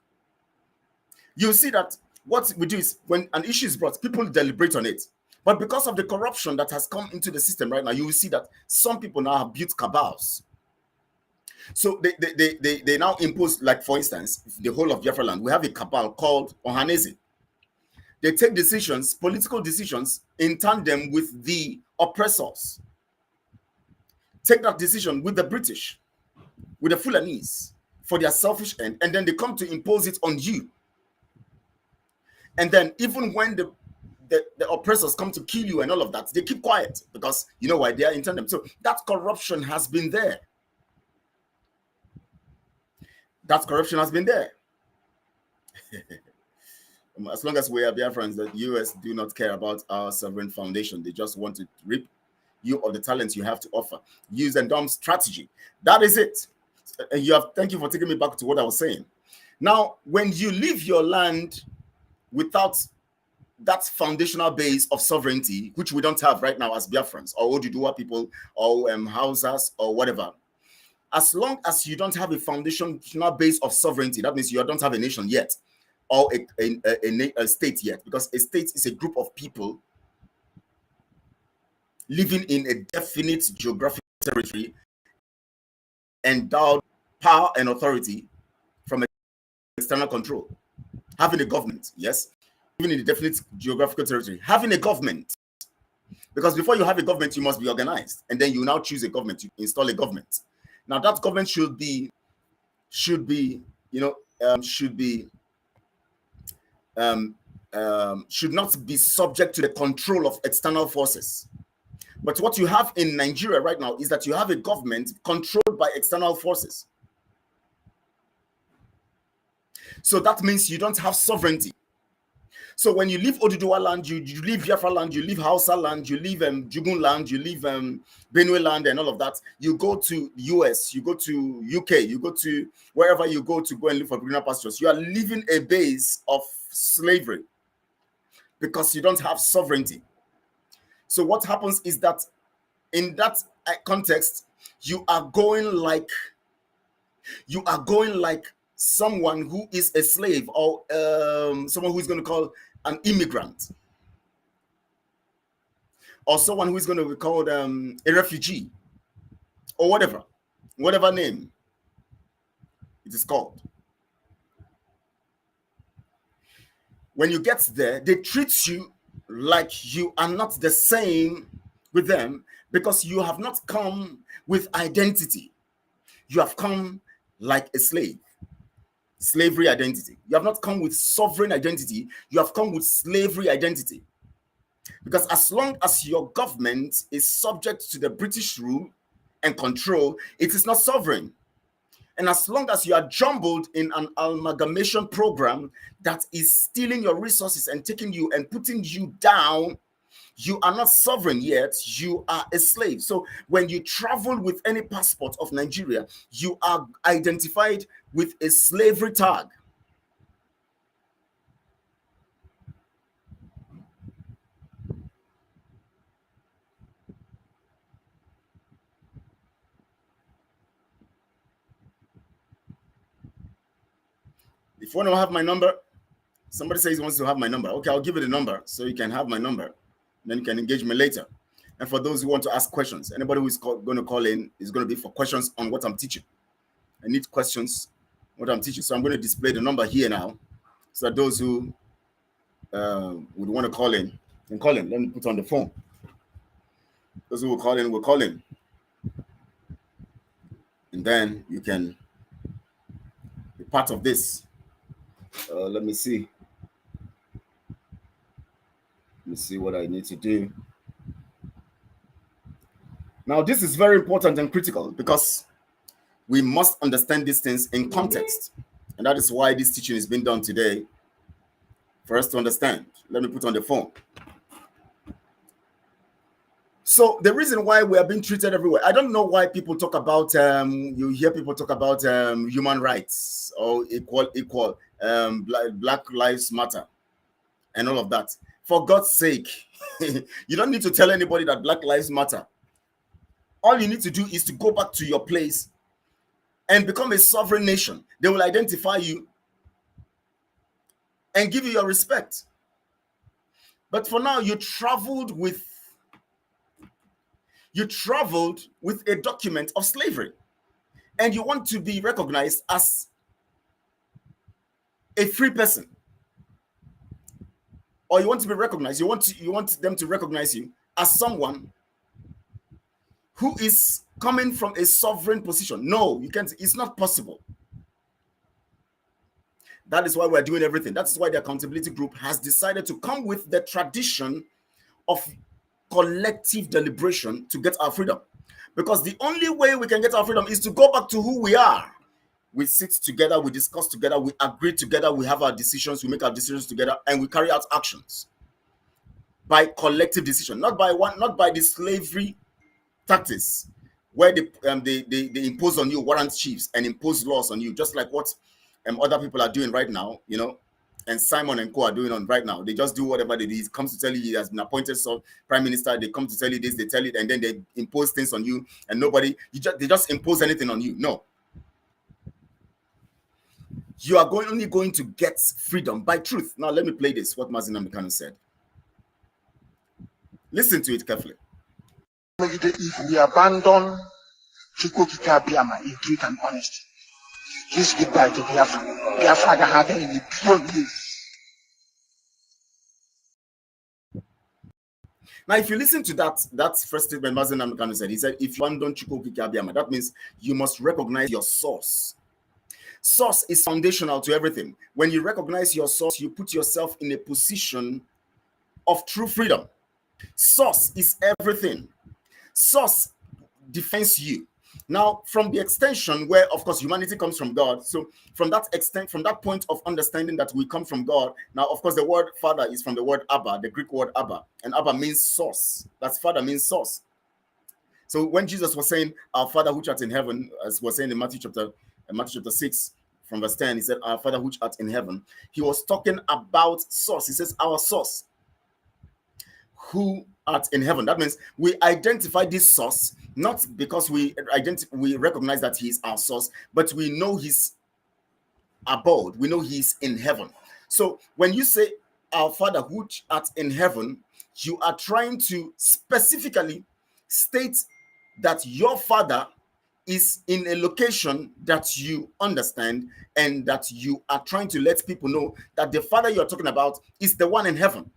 You'll see that what we do is when an issue is brought, people deliberate on it. But because of the corruption that has come into the system right now, you will see that some people now have built cabals. So they now impose, like for instance, the whole of Biafra land, we have a cabal called Ohanese. They take decisions, political decisions, in tandem with the oppressors. Take that decision with the British, with the Fulanese, for their selfish end, and then they come to impose it on you. And then even when the oppressors come to kill you and all of that, they keep quiet because you know why? They are in tandem. So that corruption has been there. That corruption has been there. As long as we are Biafrans, the US do not care about our sovereign foundation. They just want to rip you of the talents you have to offer. Use and dumb strategy. That is it. Thank you for taking me back to what I was saying. Now, when you leave your land without that foundational base of sovereignty, which we don't have right now as Biafrans, or Oduduwa people, or Hausas, or whatever, as long as you don't have a foundational base of sovereignty, that means you don't have a nation yet, or a state yet, because a state is a group of people living in a definite geographic territory, endowed power and authority from external control. Having a government, yes, even in a definite geographical territory, having a government, because before you have a government, you must be organized, and then you now choose a government, you install a government. Now that government should not be subject to the control of external forces. But what you have in Nigeria right now is that you have a government controlled by external forces. So that means you don't have sovereignty. So when you leave Oduduwa land, you leave Biafra land, you leave Hausa land, you leave Jugun land, you leave Benue land and all of that. You go to US, you go to UK, you go to wherever you go to go and live for greener pastures. You are leaving a base of slavery because you don't have sovereignty. So what happens is that in that context, you are going like someone who is a slave, or someone who is going to call an immigrant, or someone who is going to be called a refugee, or whatever name it is called. When you get there, they treat you like you are not the same with them because you have not come with identity. You have come like a slave. Slavery identity. You have not come with sovereign identity. You have come with slavery identity. Because as long as your government is subject to the British rule and control, it is not sovereign. And as long as you are jumbled in an amalgamation program that is stealing your resources and taking you and putting you down, you are not sovereign yet, you are a slave. So when you travel with any passport of Nigeria, you are identified with a slavery tag. If you want to have my number, somebody says he wants to have my number. Okay, I'll give you the number so you can have my number. Then you can engage me later. And for those who want to ask questions, anybody who is going to call in is going to be for questions on what I'm teaching. I need questions what I'm teaching. So I'm going to display the number here now so that those who would want to call in can call in. Let me put on the phone. Those who will call in. And then you can be part of this. Let me see. Let me see what I need to do. Now, this is very important and critical because we must understand these things in context. And that is why this teaching is being done today, for us to understand. Let me put on the phone. So the reason why we are being treated everywhere, I don't know why people talk about, you hear people talk about human rights or equal, Black Lives Matter and all of that. For God's sake, you don't need to tell anybody that Black Lives Matter. All you need to do is to go back to your place and become a sovereign nation. They will identify you and give you your respect. But for now, you traveled with a document of slavery, and you want to be recognized as a free person, or you want to be recognized. You want them to recognize you as someone who is coming from a sovereign position. No, you can't. It's not possible. That is why we're doing everything. That is why the accountability group has decided to come with the tradition of collective deliberation to get our freedom. Because the only way we can get our freedom is to go back to who we are. We sit together, we discuss together, we agree together, we have our decisions, we make our decisions together, and we carry out actions by collective decision, not by the slavery tactics where they impose on you warrant chiefs and impose laws on you, just like what other people are doing right now, and Simon and Co are doing on right now. They just do whatever they do. He comes to tell you he has been appointed prime minister. They come to tell you this, they tell it, and then they impose things on you, and they just impose anything on you. No. You are only going to get freedom by truth. Now, let me play this, what Mazi Nnamdi Kanu said. Listen to it carefully. If we abandon Chukwukika Biama in truth and honesty, please goodbye to Biafra. Biafra have any years. Now, if you listen to that first statement Mazi Nnamdi Kanu said, he said, if you abandon Chukwukika Biama, that means you must recognize your source. Source is foundational to everything. When you recognize your source, you put yourself in a position of true freedom. Source is everything. Source defines you. Now, from the extension where, of course, humanity comes from God. So from that extent, from that point of understanding that we come from God, now, of course, the word Father is from the word Abba, the Greek word Abba. And Abba means source. That's Father means source. So when Jesus was saying, our Father which art in heaven, as was saying in Matthew chapter 6, from verse 10, he said, our Father which art in heaven. He was talking about source. He says, our source, who art in heaven. That means we identify this source, not because we recognize that he is our source, but we know his abode. We know he's in heaven. So when you say, our Father which art in heaven, you are trying to specifically state that your Father is in a location that you understand, and that you are trying to let people know that the Father you're talking about is the one in heaven,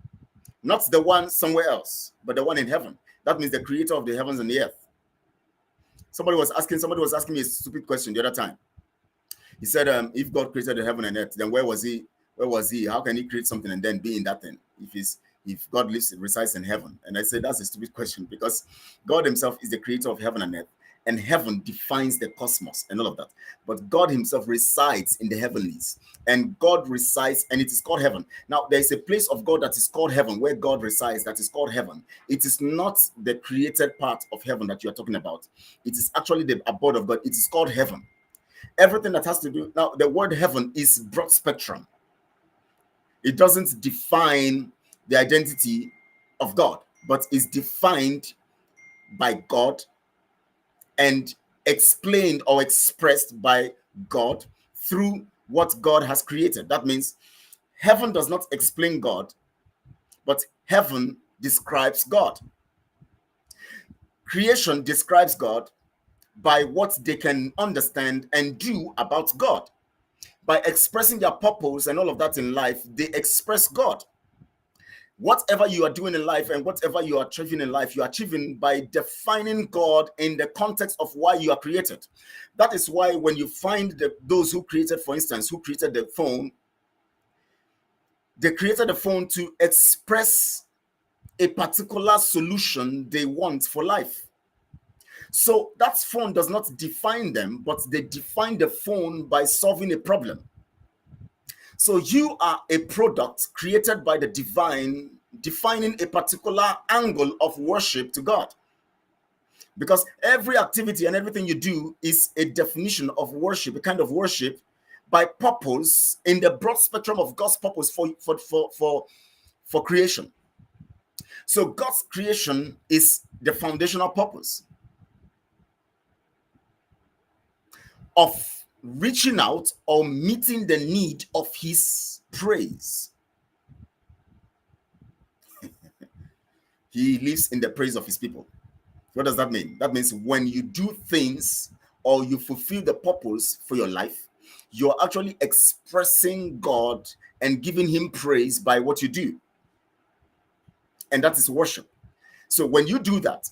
not the one somewhere else, but the one in heaven. That means the creator of the heavens and the earth. Somebody was asking me a stupid question the other time. He said, if God created the heaven and earth, then where was he? Where was he? How can he create something and then be in that thing? If God resides in heaven? And I said, that's a stupid question, because God himself is the creator of heaven and earth, and heaven defines the cosmos and all of that. But God himself resides in the heavenlies, and God resides, and it is called heaven. Now, there is a place of God that is called heaven, where God resides, that is called heaven. It is not the created part of heaven that you are talking about. It is actually the abode of God. It is called heaven. Everything that has to do, now the word heaven is broad spectrum. It doesn't define the identity of God, but is defined by God and explained or expressed by God through what God has created. That means heaven does not explain God, but heaven describes God. Creation describes God by what they can understand and do about God. By expressing their purpose and all of that in life, they express God. Whatever you are doing in life and whatever you are achieving in life, you are achieving by defining God in the context of why you are created. That is why when you find those who created, for instance, who created the phone, they created the phone to express a particular solution they want for life. So that phone does not define them, but they define the phone by solving a problem. So you are a product created by the divine, defining a particular angle of worship to God. Because every activity and everything you do is a definition of worship, a kind of worship by purpose in the broad spectrum of God's purpose for creation. So God's creation is the foundational purpose of reaching out or meeting the need of his praise. He lives in the praise of his people. What does that mean? That means when you do things or you fulfill the purpose for your life, you're actually expressing God and giving him praise by what you do. And that is worship. So when you do that,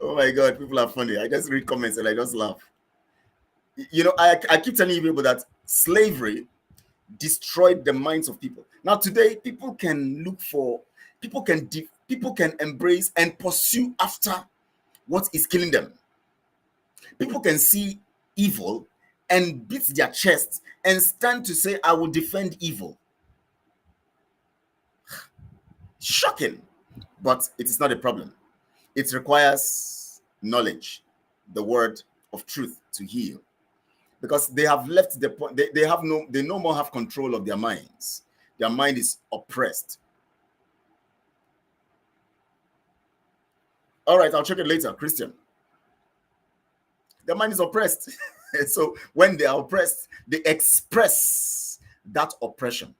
oh my God, people are funny. I just read comments and I just laugh. You know, I keep telling you people that slavery destroyed the minds of people. Now today, people can embrace and pursue after what is killing them. People can see evil and beat their chest and stand to say, I will defend evil. Shocking, but it is not a problem. It requires knowledge, the word of truth to heal. Because they have left the point, they no more have control of their minds. Their mind is oppressed. All right, I'll check it later, Christian. Their mind is oppressed. So when they are oppressed, they express that oppression.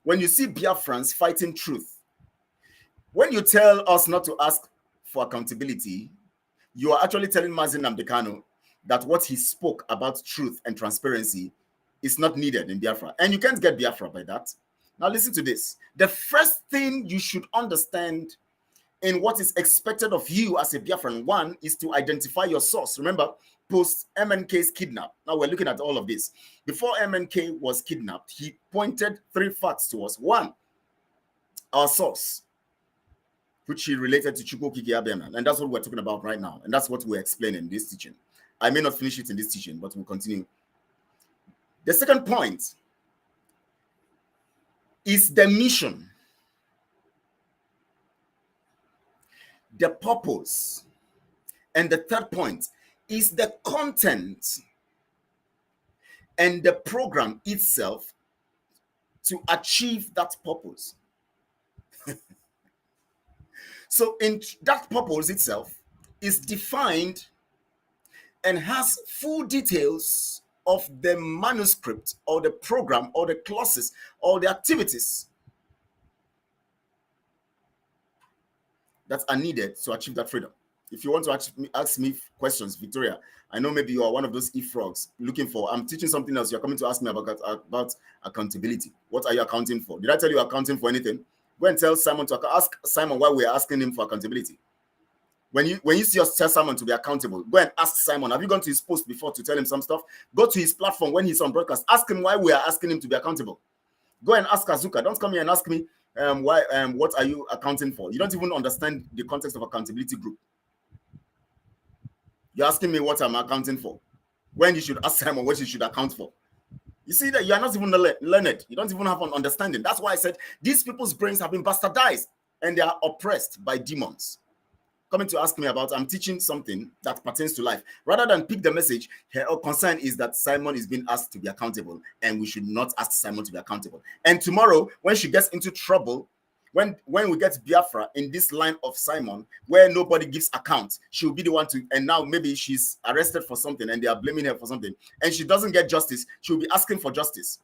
When you see Biafrans fighting truth, when you tell us not to ask for accountability, you are actually telling Mazi Nnamdi Kanu that what he spoke about truth and transparency is not needed in Biafra. And you can't get Biafra by that. Now listen to this. The first thing you should understand in what is expected of you as a Biafran. One is to identify your source. Remember, post MNK's kidnap. Now we're looking at all of this. Before MNK was kidnapped, he pointed 3 facts to us. One, our source, which he related to Chukwokike Abiaman. And that's what we're talking about right now. And that's what we're explaining in this teaching. I may not finish it in this teaching, but we'll continue. The second point is the mission, the purpose. And the third point is the content and the program itself to achieve that purpose. So in that purpose itself is defined and has full details of the manuscript or the program or the clauses or the activities that are needed to achieve that freedom. If you want to ask me questions, Victoria, I know maybe you are one of those e-frogs looking for, I'm teaching something else, you're coming to ask me about accountability. What are you accounting for? Did I tell you you're accounting for anything? Go and tell Simon to ask Simon why we're asking him for accountability. When you see us tell Simon to be accountable, go and ask Simon, have you gone to his post before to tell him some stuff? Go to his platform when he's on broadcast, ask him why we are asking him to be accountable. Go and ask Azuka. Don't come here and ask me what are you accounting for? You don't even understand the context of accountability group. You're asking me what I'm accounting for, when you should ask Simon what you should account for. You see that you are not even learned. You don't even have an understanding. That's why I said these people's brains have been bastardized and they are oppressed by demons. Coming to ask me about, I'm teaching something that pertains to life. Rather than pick the message, her concern is that Simon is being asked to be accountable and we should not ask Simon to be accountable. And tomorrow, when she gets into trouble, when we get Biafra in this line of Simon, where nobody gives account, she'll be the one to, and now maybe she's arrested for something and they are blaming her for something, and she doesn't get justice, she'll be asking for justice.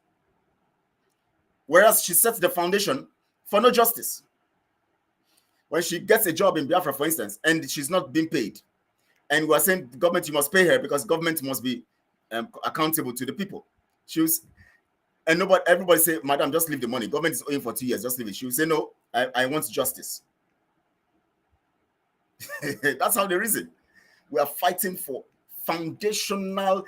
Whereas she sets the foundation for no justice. When she gets a job in Biafra, for instance, and she's not being paid, and we're saying, government, you must pay her because government must be accountable to the people. And everybody say, madam, just leave the money. Government is owing for 2 years, just leave it. She will say, no, I want justice. That's how they reason. We are fighting for foundational.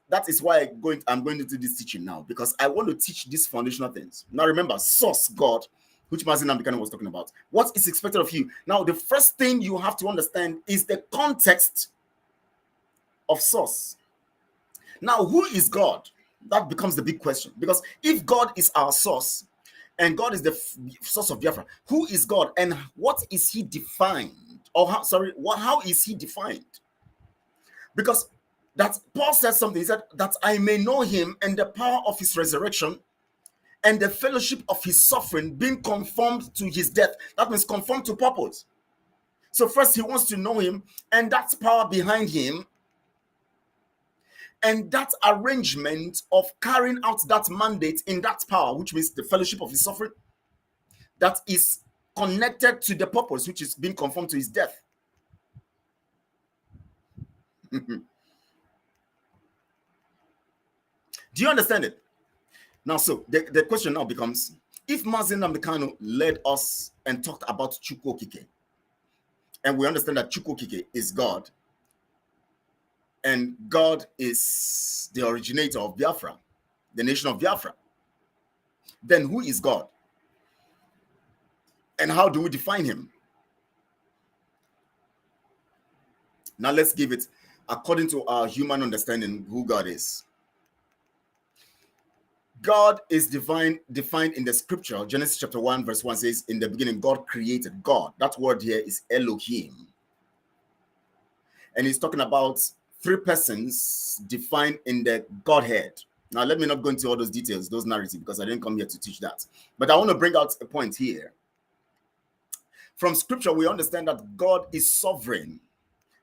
That is why I'm going to do this teaching now, because I want to teach these foundational things. Now remember, source, God, which Mazin Namdekano was talking about. What is expected of you? Now, the first thing you have to understand is the context of source. Now, who is God? That becomes the big question. Because if God is our source, and God is the source of Biafra, who is God and what is he defined? Or how is he defined? Because that Paul said something, he said, that I may know him and the power of his resurrection and the fellowship of his suffering, being conformed to his death. That means conformed to purpose. So first he wants to know him and that power behind him, and that arrangement of carrying out that mandate in that power, which means the fellowship of his suffering, that is connected to the purpose, which is being conformed to his death. Do you understand it? Now, so the question now becomes, if Mazin Namdekano led us and talked about Chukwokike, and we understand that Chukwokike is God, and God is the originator of Biafra, the nation of Biafra, then who is God? And how do we define him? Now let's give it according to our human understanding who God is. God is defined in the scripture. Genesis chapter 1 verse 1 says, in the beginning God created. God, that word here is Elohim. And he's talking about 3 persons defined in the Godhead. Now, let me not go into all those details, those narratives, because I didn't come here to teach that. But I want to bring out a point here. From scripture, we understand that God is sovereign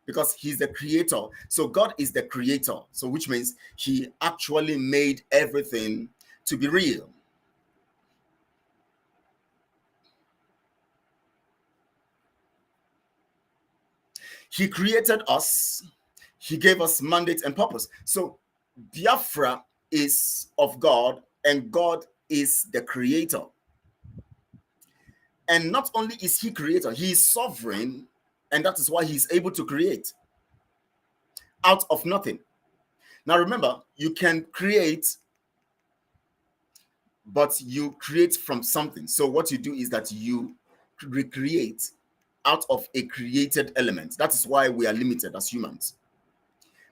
because he's the creator. So God is the creator. So which means he actually made everything to be real. He created us. He gave us mandate and purpose. So Biafra is of God and God is the creator. And not only is he creator, he is sovereign, and that is why he's able to create out of nothing. Now remember, you can create, but you create from something. So what you do is that you recreate out of a created element. That is why we are limited as humans.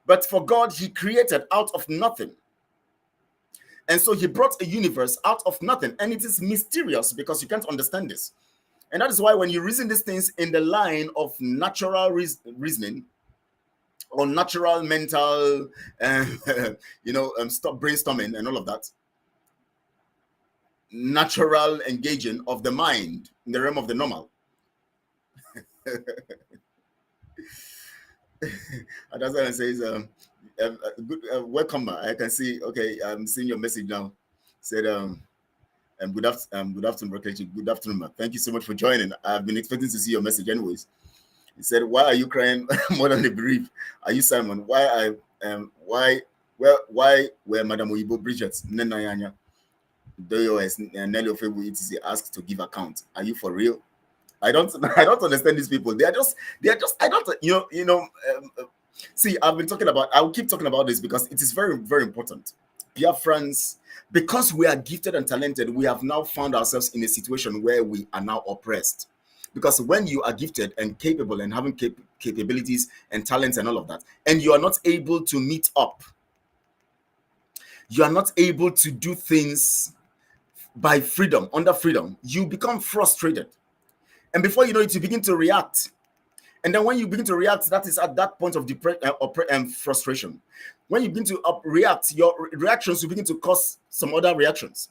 But for God, he created out of nothing. And so he brought a universe out of nothing. And it is mysterious because you can't understand this. And that is why when you reason these things in the line of natural reasoning or natural mental, stop brainstorming and all of that, natural engaging of the mind in the realm of the normal. And that's why I say, welcome. I can see, okay, I'm seeing your message now. Said, good afternoon, Rokechi. Good afternoon, man. Thank you so much for joining. I've been expecting to see your message anyways. He said, why are you crying more than the bereaved? Are you Simon? Why were Madam Oyibo Bridget Nenayanya Doyo Nelly Ofebu etc. asked to give account? Are you for real? I don't understand these people. They are just I don't see, I will keep talking about this because it is very, very important. Biafrans, because we are gifted and talented, we have now found ourselves in a situation where we are now oppressed. Because when you are gifted and capable and having capabilities and talents and all of that, and you are not able to meet up, you are not able to do things by freedom, under freedom, you become frustrated. And before you know it, you begin to react. And then when you begin to react, that is at that point of depression and frustration. When you begin to react, your reactions will begin to cause some other reactions.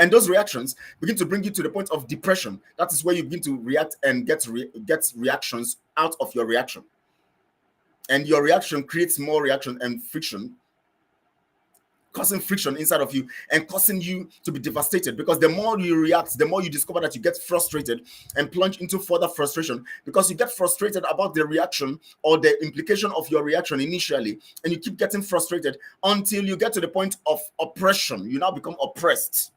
And those reactions begin to bring you to the point of depression. That is where you begin to react and get reactions out of your reaction. And your reaction creates more reaction and friction, causing friction inside of you and causing you to be devastated, because the more you react, the more you discover that you get frustrated and plunge into further frustration, because you get frustrated about the reaction or the implication of your reaction initially, and you keep getting frustrated until you get to the point of oppression. You now become oppressed.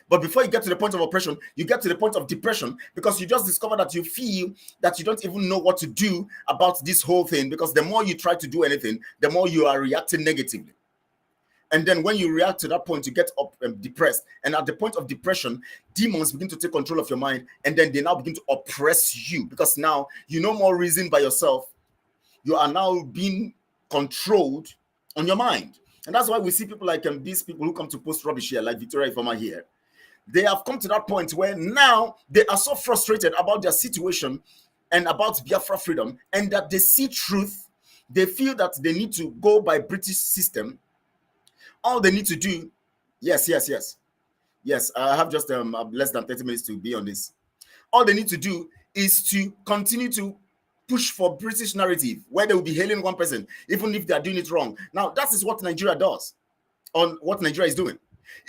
But before you get to the point of oppression, you get to the point of depression, because you just discover that you feel that you don't even know what to do about this whole thing, because the more you try to do anything, the more you are reacting negatively. And then when you react to that point, you get depressed. And at the point of depression, demons begin to take control of your mind, and then they now begin to oppress you, because now you no more reason by yourself. You are now being controlled on your mind. And that's why we see people like these people who come to post rubbish here, like Victoria Ifoma here. They have come to that point where now they are so frustrated about their situation and about Biafra freedom, and that they see truth. They feel that they need to go by British system. All they need to do, yes, I have just less than 30 minutes to be on this. All they need to do is to continue to push for British narrative, where they will be hailing one person, even if they are doing it wrong. Now, that is what Nigeria does, on what Nigeria is doing.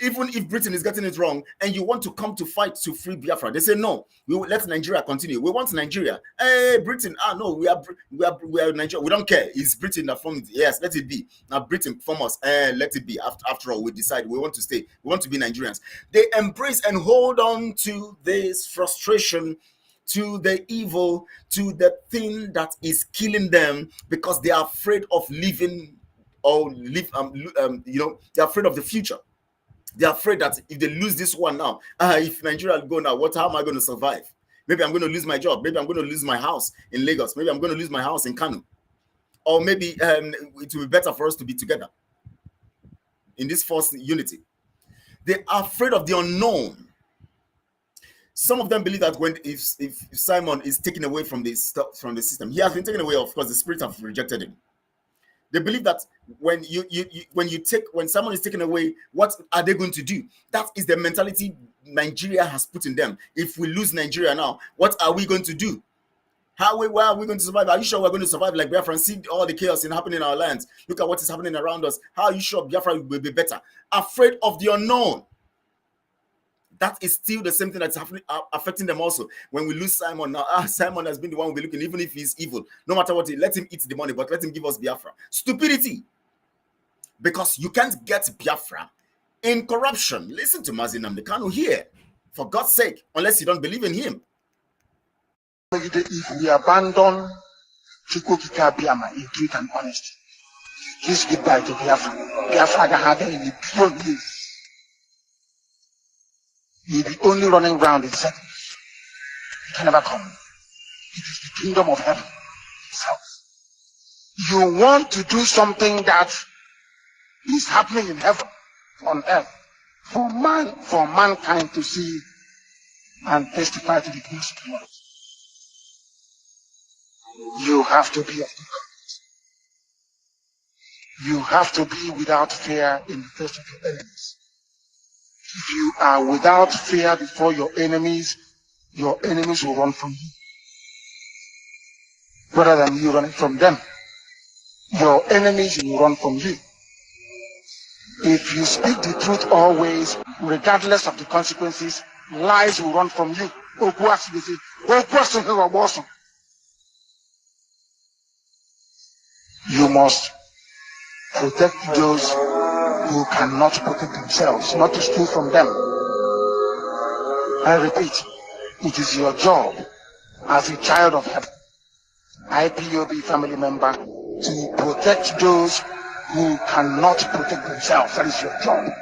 Even if Britain is getting it wrong and you want to come to fight to free Biafra, they say no, we will let Nigeria continue. We want Nigeria. Hey, Britain, no, we are Nigeria. We don't care. It's Britain that formed it. Yes, let it be. Now Britain form us. Let it be. After all, we decide we want to stay. We want to be Nigerians. They embrace and hold on to this frustration, to the evil, to the thing that is killing them, because they are afraid of living or live. They're afraid of the future. They're afraid that if they lose this one now, if Nigeria go now, how am I going to survive? Maybe I'm going to lose my job. Maybe I'm going to lose my house in Lagos. Maybe I'm going to lose my house in Kano. Or maybe it will be better for us to be together in this forced unity. They are afraid of the unknown. Some of them believe that if Simon is taken away from the system, he has been taken away. Of course, the spirits have rejected him. They believe that when someone is taken away, what are they going to do? That is the mentality Nigeria has put in them. If we lose Nigeria now, what are we going to do? Why are we going to survive? Are you sure we're going to survive like Biafra? See all the chaos happening in our lands. Look at what is happening around us. How are you sure Biafra will be better? Afraid of the unknown. That is still the same thing that's happening, affecting them also. When we lose Simon now, Simon has been the one we'll be looking, even if he's evil. No matter what, let him eat the money, but let him give us Biafra. Stupidity. Because you can't get Biafra in corruption. Listen to Mazi Nnamdi Kanu here. For God's sake, unless you don't believe in him. If we abandon Chukwukika Biama in truth and honesty, please goodbye to Biafra. Biafra have in the beyond years. You'll be only running around in circles. You can never come. It is the kingdom of heaven itself. You want to do something that is happening in heaven, on earth, for mankind to see and testify to the goodness of the Lord. You have to be of good courage. You have to be without fear in the face of your enemies. If you are without fear before your enemies will run from you. Rather than you running from them, your enemies will run from you. If you speak the truth always, regardless of the consequences, lies will run from you. You must protect those who cannot protect themselves, not to steal from them. I repeat, it is your job as a child of heaven, IPOB family member, to protect those who cannot protect themselves. That is your job.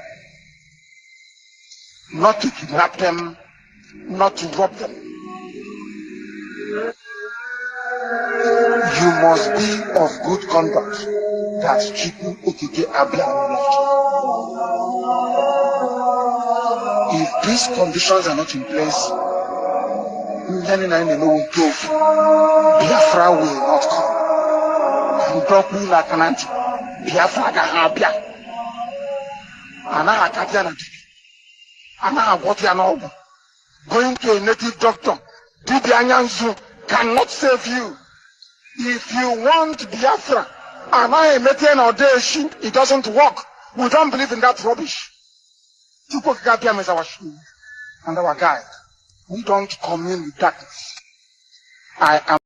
Not to kidnap them, not to rob them. You must be of good conduct. That's Chiku Okike Abiam left. If these conditions are not in place, Biafra will not come. And drop me like an auntie. Biafra Gahabia. Ana Akatiana. Ana Watianobu. Going to a native doctor, Dibianyanzu, cannot save you. If you want Biafra, Ana Emetian or Deshi, it doesn't work. We don't believe in that rubbish. Chukwukika is our shield and our guide. We don't commune with darkness. I am.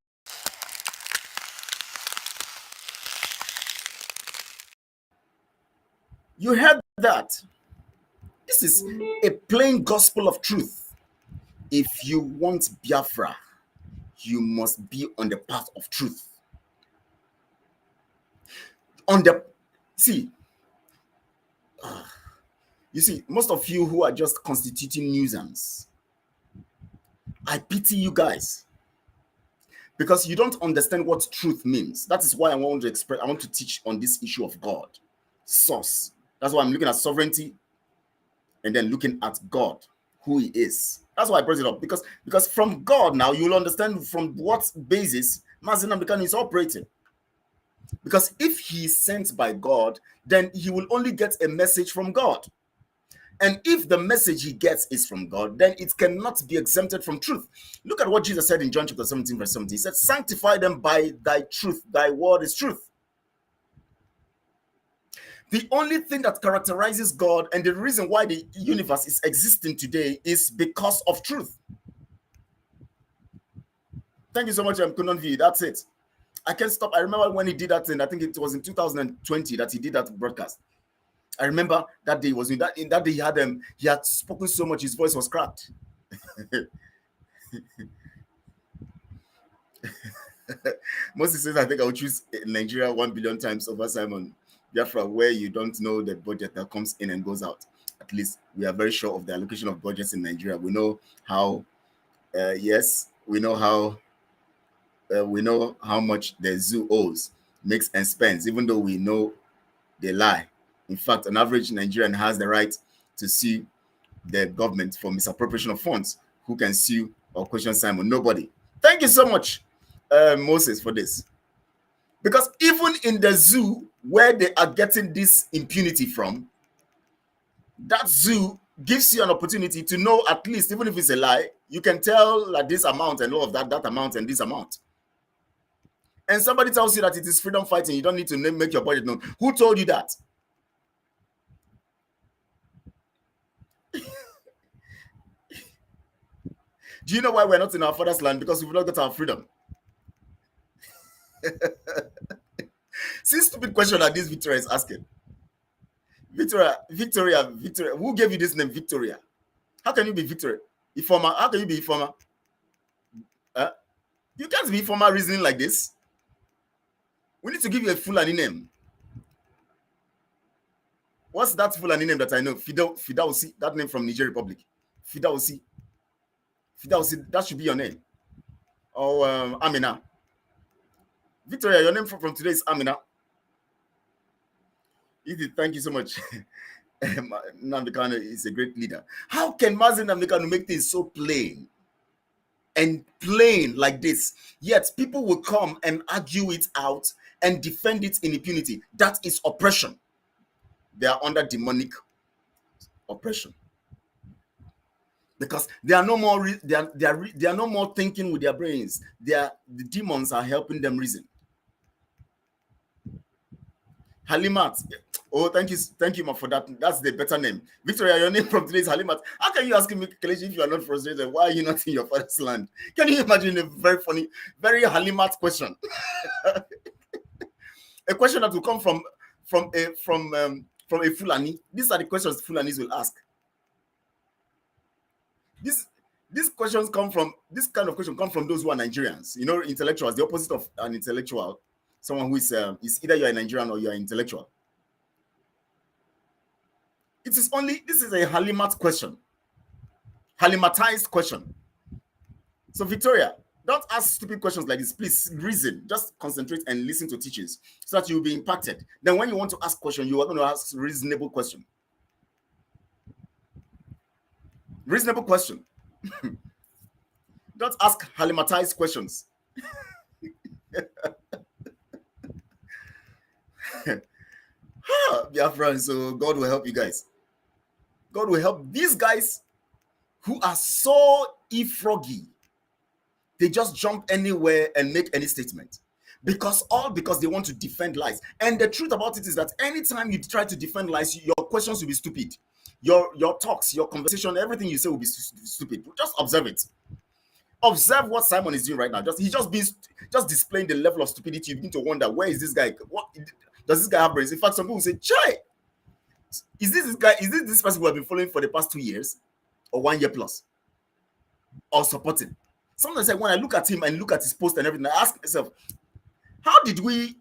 You heard that? This is a plain gospel of truth. If you want Biafra, you must be on the path of truth. You see, most of you who are just constituting nuisance, I pity you guys, because you don't understand what truth means. That is why I want to teach on this issue of God, source. That's why I'm looking at sovereignty and then looking at God, who he is. That's why I brought it up, because from God now you'll understand from what basis Mazi Nnamdi Kanu is operating. Because if he is sent by God, then he will only get a message from God. And if the message he gets is from God, then it cannot be exempted from truth. Look at what Jesus said in John chapter 17, verse 17. He said, sanctify them by thy truth. Thy word is truth. The only thing that characterizes God and the reason why the universe is existing today is because of truth. Thank you so much, Kunon V. That's it. I can't stop. I remember when he did that thing. I think it was in 2020 that he did that broadcast. I remember that day was in that day he had spoken so much his voice was cracked. Moses says, I think I would choose Nigeria 1 billion times over Simon Biafra, where you don't know the budget that comes in and goes out. At least we are very sure of the allocation of budgets in Nigeria. We know how, we know how much the zoo owes, makes and spends, even though we know they lie. In fact, an average Nigerian has the right to sue the government for misappropriation of funds. Who can sue or question Simon? Nobody. Thank you so much, Moses, for this. Because even in the zoo where they are getting this impunity from, that zoo gives you an opportunity to know, at least, even if it's a lie, you can tell like this amount and all of that amount and this amount. And somebody tells you that it is freedom fighting, you don't need to make your budget known. Who told you that? Do you know why we're not in our father's land? Because we've not got our freedom. See, stupid question that this Victoria is asking. Victoria, who gave you this name, Victoria? How can you be Victoria? Informer, how can you be informer? You can't be informer reasoning like this. We need to give you a Fulani name. What's that Fulani name that I know? Fidausi, that name from Niger Republic. Fidausi, that should be your name. Or Amina. Victoria, your name from today is Amina. Edith, thank you so much. Nnamdi Kanu is a great leader. How can Mazi Nnamdi Kanu make things so plain and plain like this? Yet people will come and argue it out and defend it in impunity. That is oppression. They are under demonic oppression because they are no more. They are no more thinking with their brains. The demons are helping them reason. Halimat. Oh, thank you, ma, for that. That's the better name. Victoria, your name from today is Halimat. How can you ask me, Kelechi, if you are not frustrated? Why are you not in your father's land? Can you imagine a very funny, very Halimat question? A question that will come from a Fulani. These are the questions Fulanis will ask. These questions come from, this kind of question come from those who are Nigerians. You know, intellectuals. The opposite of an intellectual, someone who is either you are a Nigerian or you are intellectual. This is a Halimat question, Halimatized question. So Victoria, don't ask stupid questions like this. Please reason. Just concentrate and listen to teachings so that you'll be impacted. Then when you want to ask questions, you are going to ask reasonable question. Reasonable question. Don't ask Halimatized questions. Biafrans, so God will help you guys. God will help these guys who are so froggy. They just jump anywhere and make any statement. Because they want to defend lies. And the truth about it is that anytime you try to defend lies, your questions will be stupid. Your talks, your conversation, everything you say will be stupid. Just observe it. Observe what Simon is doing right now. He's just displaying the level of stupidity. You begin to wonder, where is this guy? What does this guy have brains? In fact, some people say, "Chai, is this person who have been following for the past 2 years or 1 year plus, or supporting?" Sometimes when I look at him and look at his post and everything, I ask myself, how did we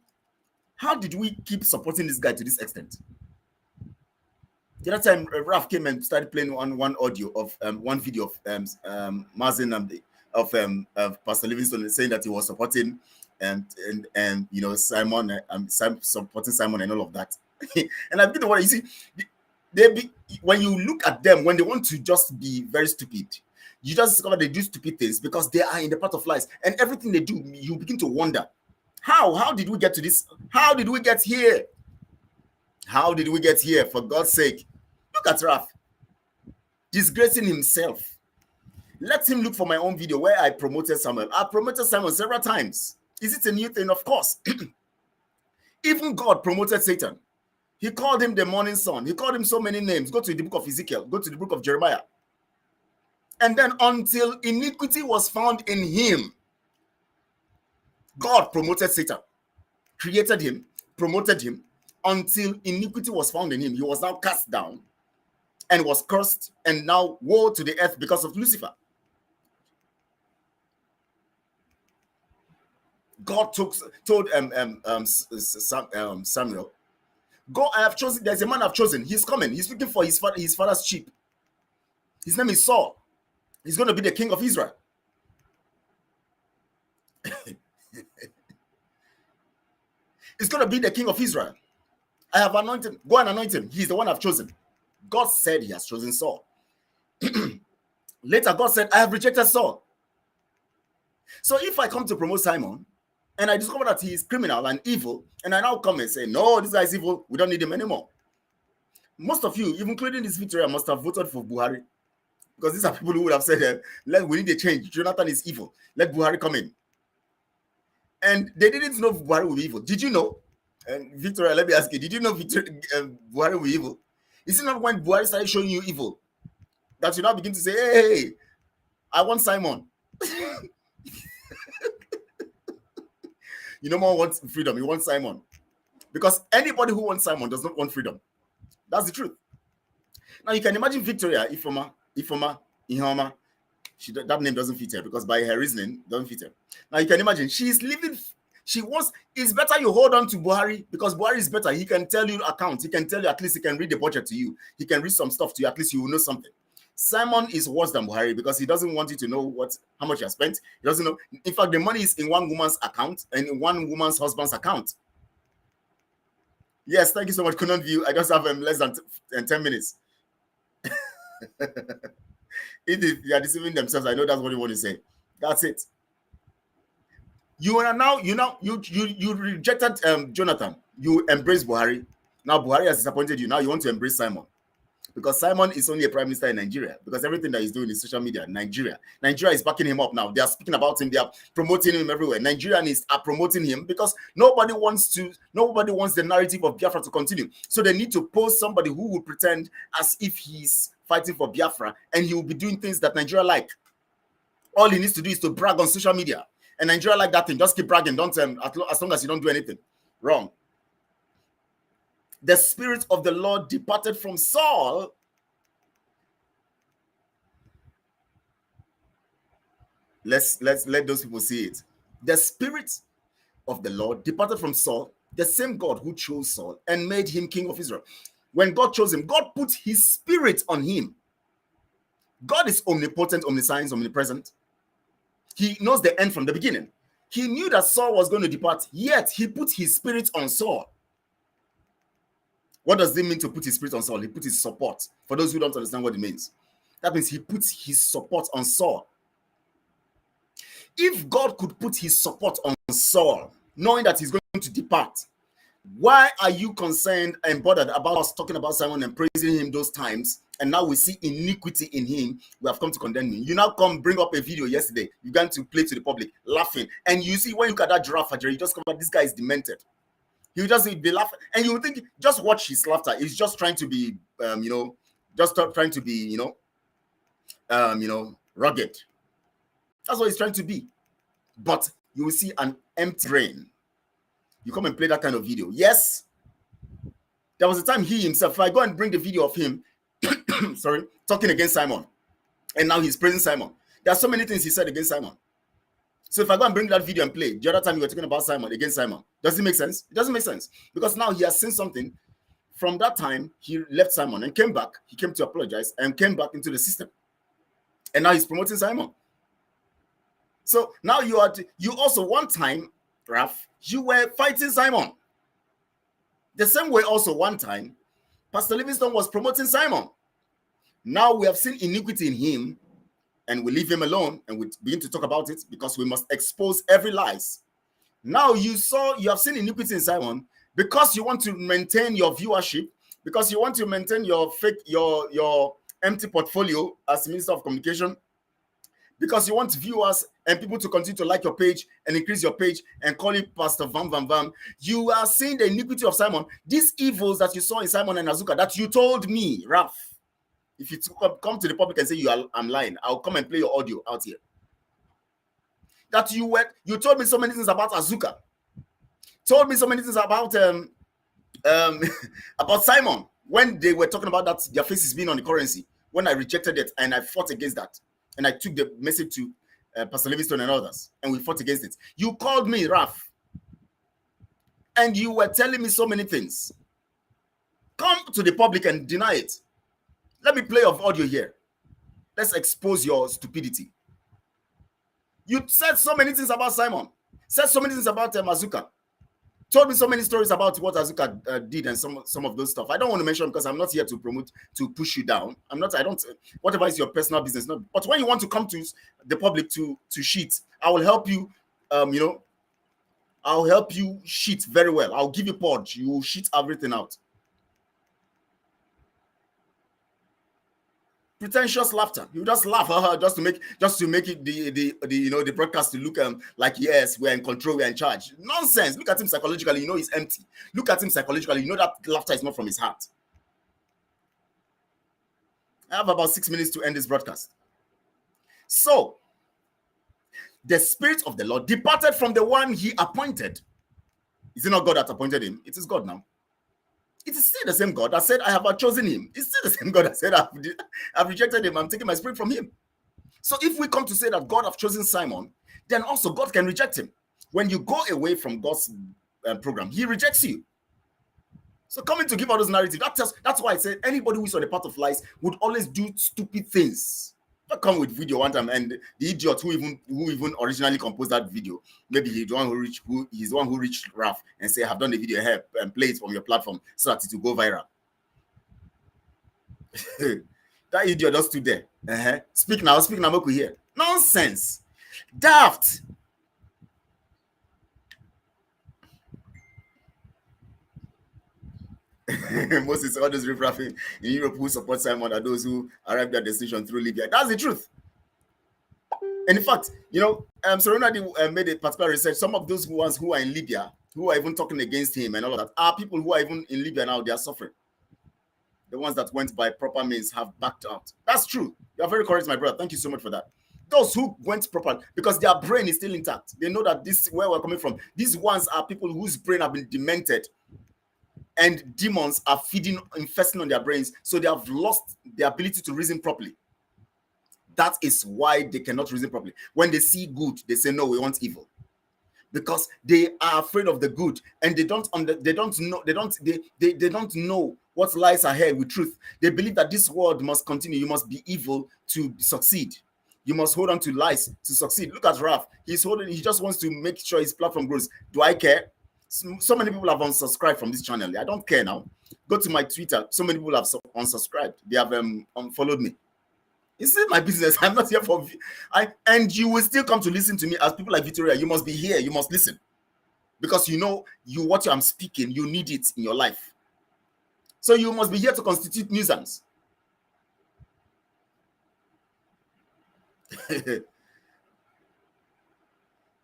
keep supporting this guy to this extent? The other time, Raf came and started playing one audio of one video of Mazi Nnamdi, of Pastor Livingston, saying that he was supporting and you know, Simon, supporting Simon and all of that. And I begin to wonder, you see, when you look at them, when they want to just be very stupid, you just discover they do stupid things because they are in the path of lies. And everything they do, you begin to wonder, how did we get to this? How did we get here? How did we get here, for God's sake? Look at Raf, disgracing himself. Let him look for my own video where I promoted Samuel. I promoted Samuel several times. Is it a new thing? Of course. Even God promoted Satan. He called him the morning sun. He called him so many names. Go to the book of Ezekiel. Go to the book of Jeremiah. And then until iniquity was found in him, God promoted Satan, created him, promoted him, until iniquity was found in him. He was now cast down and was cursed, and now woe to the earth because of Lucifer. God told Samuel, "Go, I have chosen. There's a man I've chosen. He's coming. He's looking for his father's sheep. His name is Saul. He's going to be the king of Israel." He's going to be the king of Israel. I have anointed him. Go and anoint him. He's the one I've chosen. God said he has chosen Saul. Later, God said, "I have rejected Saul." So if I come to promote Simon and I discover that he is criminal and evil, and I now come and say, "No, this guy is evil. We don't need him anymore." Most of you, even including this Victoria, must have voted for Buhari, because these are people who would have said, we need a change. Jonathan is evil. Let Buhari come in. And they didn't know Buhari would be evil. Did you know? And Victoria, let me ask you, did you know Buhari would be evil? Is it not when Buhari started showing you evil that you now begin to say, hey, I want Simon? You no more want freedom, you want Simon. Because anybody who wants Simon does not want freedom. That's the truth. Now you can imagine Victoria, Ifoma, Ihoma, that name doesn't fit her because by her reasoning, doesn't fit her. Now you can imagine she's living. It's better you hold on to Buhari because Buhari is better. He can tell you accounts. He can tell you, at least he can read the budget to you. He can read some stuff to you. At least you will know something. Simon is worse than Buhari because he doesn't want you to know how much he has spent. He doesn't know. In fact, the money is in one woman's account and in one woman's husband's account. Yes, thank you so much, Kunon View. I just have less than 10 minutes. If they are deceiving themselves, I know that's what you want to say. That's it. You rejected Jonathan. You embraced Buhari. Now Buhari has disappointed you. Now you want to embrace Simon. Because Simon is only a prime minister in Nigeria. Because everything that he's doing is social media. Nigeria is backing him up now. They are speaking about him. They are promoting him everywhere. Nigerians are promoting him because nobody wants the narrative of Biafra to continue. So they need to post somebody who will pretend as if he's fighting for Biafra and he will be doing things that Nigeria like. All he needs to do is to brag on social media. And Nigeria like that thing. Just keep bragging. Don't as long as you don't do anything wrong. The Spirit of the Lord departed from Saul. Let's let those people see it. The Spirit of the Lord departed from Saul, the same God who chose Saul and made him king of Israel. When God chose him, God put his Spirit on him. God is omnipotent, omniscient, omnipresent. He knows the end from the beginning. He knew that Saul was going to depart, yet he put his Spirit on Saul. What does it mean to put his Spirit on Saul? He put his support. For those who don't understand what it means, that means he puts his support on Saul. If God could put his support on Saul, knowing that he's going to depart, why are you concerned and bothered about us talking about Simon and praising him those times? And now we see iniquity in him. We have come to condemn him. You now come bring up a video yesterday. You began to play to the public, laughing. And you see, when you look at that giraffe, you just come back, this guy is demented. He would just be laughing, and you would think, just watch his laughter. He's just trying to be, trying to be, rugged. That's what he's trying to be. But you will see an empty brain. You come and play that kind of video. Yes, there was a time he himself, if I go and bring the video of him, talking against Simon, and now he's praising Simon. There are so many things he said against Simon. So if I go and bring that video and play, the other time you were talking about Simon, against Simon, does it make sense? It doesn't make sense. Because now he has seen something. From that time, he left Simon and came back. He came to apologize and came back into the system. And now he's promoting Simon. So now you also one time, Raf, you were fighting Simon. The same way also one time, Pastor Livingstone was promoting Simon. Now we have seen iniquity in him, and we leave him alone and we begin to talk about it because we must expose every lies. Now you have seen iniquity in Simon because you want to maintain your viewership, because you want to maintain your empty portfolio as Minister of Communication, because you want viewers and people to continue to like your page and increase your page and call it Pastor Vam Vam Vam. You are seeing the iniquity of Simon. These evils that you saw in Simon and Azuka that you told me, Raf. If you come to the public and say I'm lying, I'll come and play your audio out here. That you told me so many things about Azuka. Told me so many things about about Simon when they were talking about that their faces being on the currency. When I rejected it and I fought against that, and I took the message to Pastor Livingstone and others, and we fought against it. You called me, Raf, and you were telling me so many things. Come to the public and deny it. Let me play of audio here. Let's expose your stupidity. You said so many things about Simon. Said so many things about Azuka. Told me so many stories about what Azuka did and some of those stuff. I don't want to mention because I'm not here to promote, to push you down. Whatever is your personal business. But when you want to come to the public to shit, I will help you, I'll help you shit very well. I'll give you purge. You will shit everything out. Pretentious laughter. You just laugh just to make it the broadcast to look like, yes, we're in control, we're in charge. Nonsense. Look at him psychologically, he's empty. Look at him psychologically, that laughter is not from his heart. I have about 6 minutes to end this broadcast. So the Spirit of the Lord departed from the one he appointed. Is it not God that appointed him? It is God now. It is still the same God that said, I have chosen him. It's still the same God that said, I've rejected him. I'm taking my spirit from him. So if we come to say that God have chosen Simon, then also God can reject him. When you go away from God's program, he rejects you. So coming to give all those narratives, that's why I said anybody who's on the path of lies would always do stupid things. Not come with video one time, and the idiot who even originally composed that video, maybe he's the one who reached Raf and say, "I have done the video here and play it from your platform so that it will go viral." That idiot just stood there. Speak now, Moku here. Nonsense. Daft. Moses, all those riffraffing in Europe who support Simon are those who arrived at destination through Libya. That's the truth. And in fact, Serena made a particular research. Some of those ones who are in Libya, who are even talking against him and all of that, are people who are even in Libya now. They are suffering. The ones that went by proper means have backed out. That's true. You are very correct, my brother. Thank you so much for that. Those who went proper, because their brain is still intact. They know that this is where we're coming from. These ones are people whose brain have been demented, and demons are infesting on their brains, so they have lost the ability to reason properly. That is why they cannot reason properly. When they see good, they say, no, we want evil. Because they are afraid of the good, and they don't know what lies ahead with truth. They believe that this world must continue. You must be evil to succeed. You must hold on to lies to succeed. Look at Raf. He just wants to make sure his platform grows. Do I care? So many people have unsubscribed from this channel. I don't care now. Go to my Twitter. So many people have unsubscribed. They have unfollowed me. It's not my business. I'm not here for... And you will still come to listen to me as people like Victoria. You must be here. You must listen. Because you know what I'm speaking, you need it in your life. So you must be here to constitute nuisance.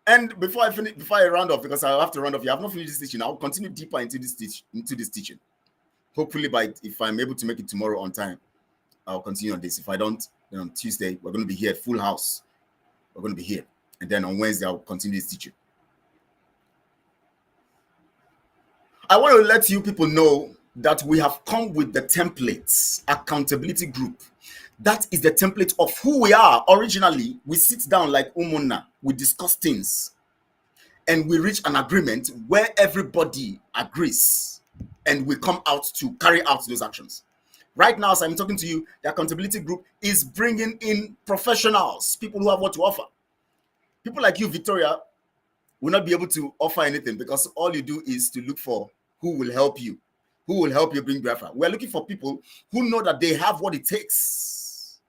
And before I round off, because I have to round off, you have not finished this teaching. I'll continue deeper into this teaching. Hopefully, if I'm able to make it tomorrow on time, I'll continue on this. If I don't, then on Tuesday, we're going to be here at full house. We're going to be here. And then on Wednesday, I'll continue this teaching. I want to let you people know that we have come with the templates, accountability group. That is the template of who we are. Originally, we sit down like Umunna, we discuss things, and we reach an agreement where everybody agrees, and we come out to carry out those actions. Right now, as I'm talking to you, the accountability group is bringing in professionals, people who have what to offer. People like you, Victoria, will not be able to offer anything because all you do is to look for who will help you bring Biafra. We're looking for people who know that they have what it takes.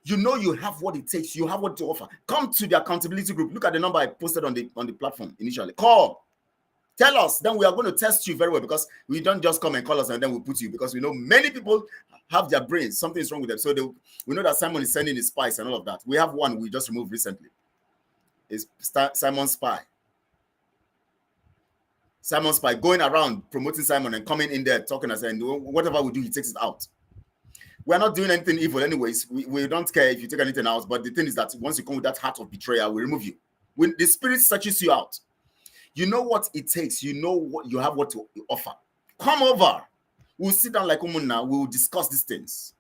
You know you have what it takes. You have what to offer. Come to the accountability group. Look at the number I posted on the platform initially. Call. Tell us. Then we are going to test you very well, because we don't just come and call us and then we put you, because we know many people have their brains. Something is wrong with them. So we know that Simon is sending his spies and all of that. We have one we just removed recently. It's Simon Spy. Simon Spy going around promoting Simon and coming in there talking and saying, whatever we do, he takes it out. We're not doing anything evil anyways. We don't care if you take anything out. But the thing is that once you come with that heart of betrayal, we remove you. When the spirit searches you out, you know what it takes. You know what you have what to offer. Come over. We'll sit down like Umunna. We'll discuss these things.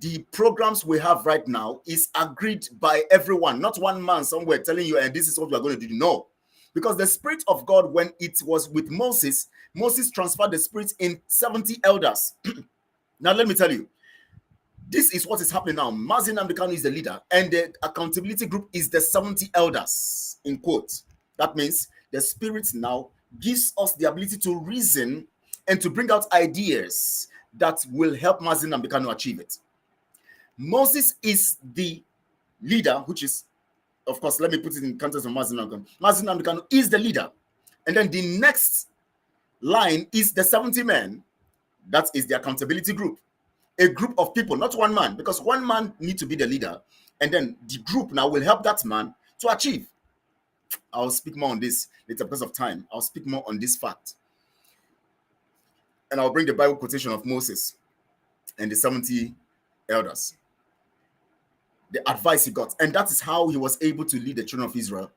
The programs we have right now is agreed by everyone, not one man somewhere telling you, and this is what we are going to do. No. Because the Spirit of God, when it was with Moses, Moses transferred the Spirit in 70 elders. Now, let me tell you, this is what is happening now. Mazi Nnamdi Kanu is the leader, and the accountability group is the 70 elders, in quotes. That means the Spirit now gives us the ability to reason and to bring out ideas that will help Mazi Nnamdi Kanu achieve it. Moses is the leader, which is, of course, let me put it in context of Mazi Nnamdi Kanu. Mazi Nnamdi Kanu is the leader. And then the next line is the 70 men. That is the accountability group. A group of people, not one man, because one man needs to be the leader. And then the group now will help that man to achieve. I'll speak more on this later because of time. I'll speak more on this fact. And I'll bring the Bible quotation of Moses and the 70 elders. The advice he got. And that is how he was able to lead the children of Israel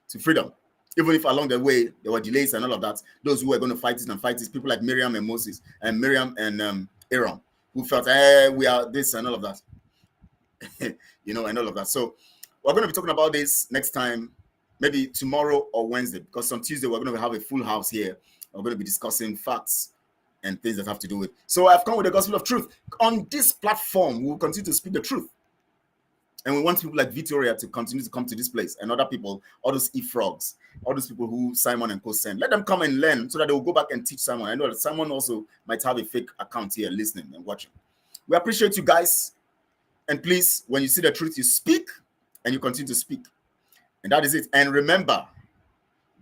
to freedom. Even if along the way there were delays and all of that, those who were going to fight it, people like Miriam and Moses, and Miriam and Aaron, who felt, we are this and all of that. you know, and all of that. So we're going to be talking about this next time, maybe tomorrow or Wednesday, because on Tuesday we're going to have a full house here. We're going to be discussing facts and things that have to do with. So I've come with the gospel of truth. On this platform, we will continue to speak the truth. And we want people like Victoria to continue to come to this place, and other people, all those e-frogs, all those people who Simon and Co send. Let them come and learn so that they will go back and teach Simon. I know that Simon also might have a fake account here listening and watching. We appreciate you guys. And please, when you see the truth, you speak and you continue to speak. And that is it. And remember,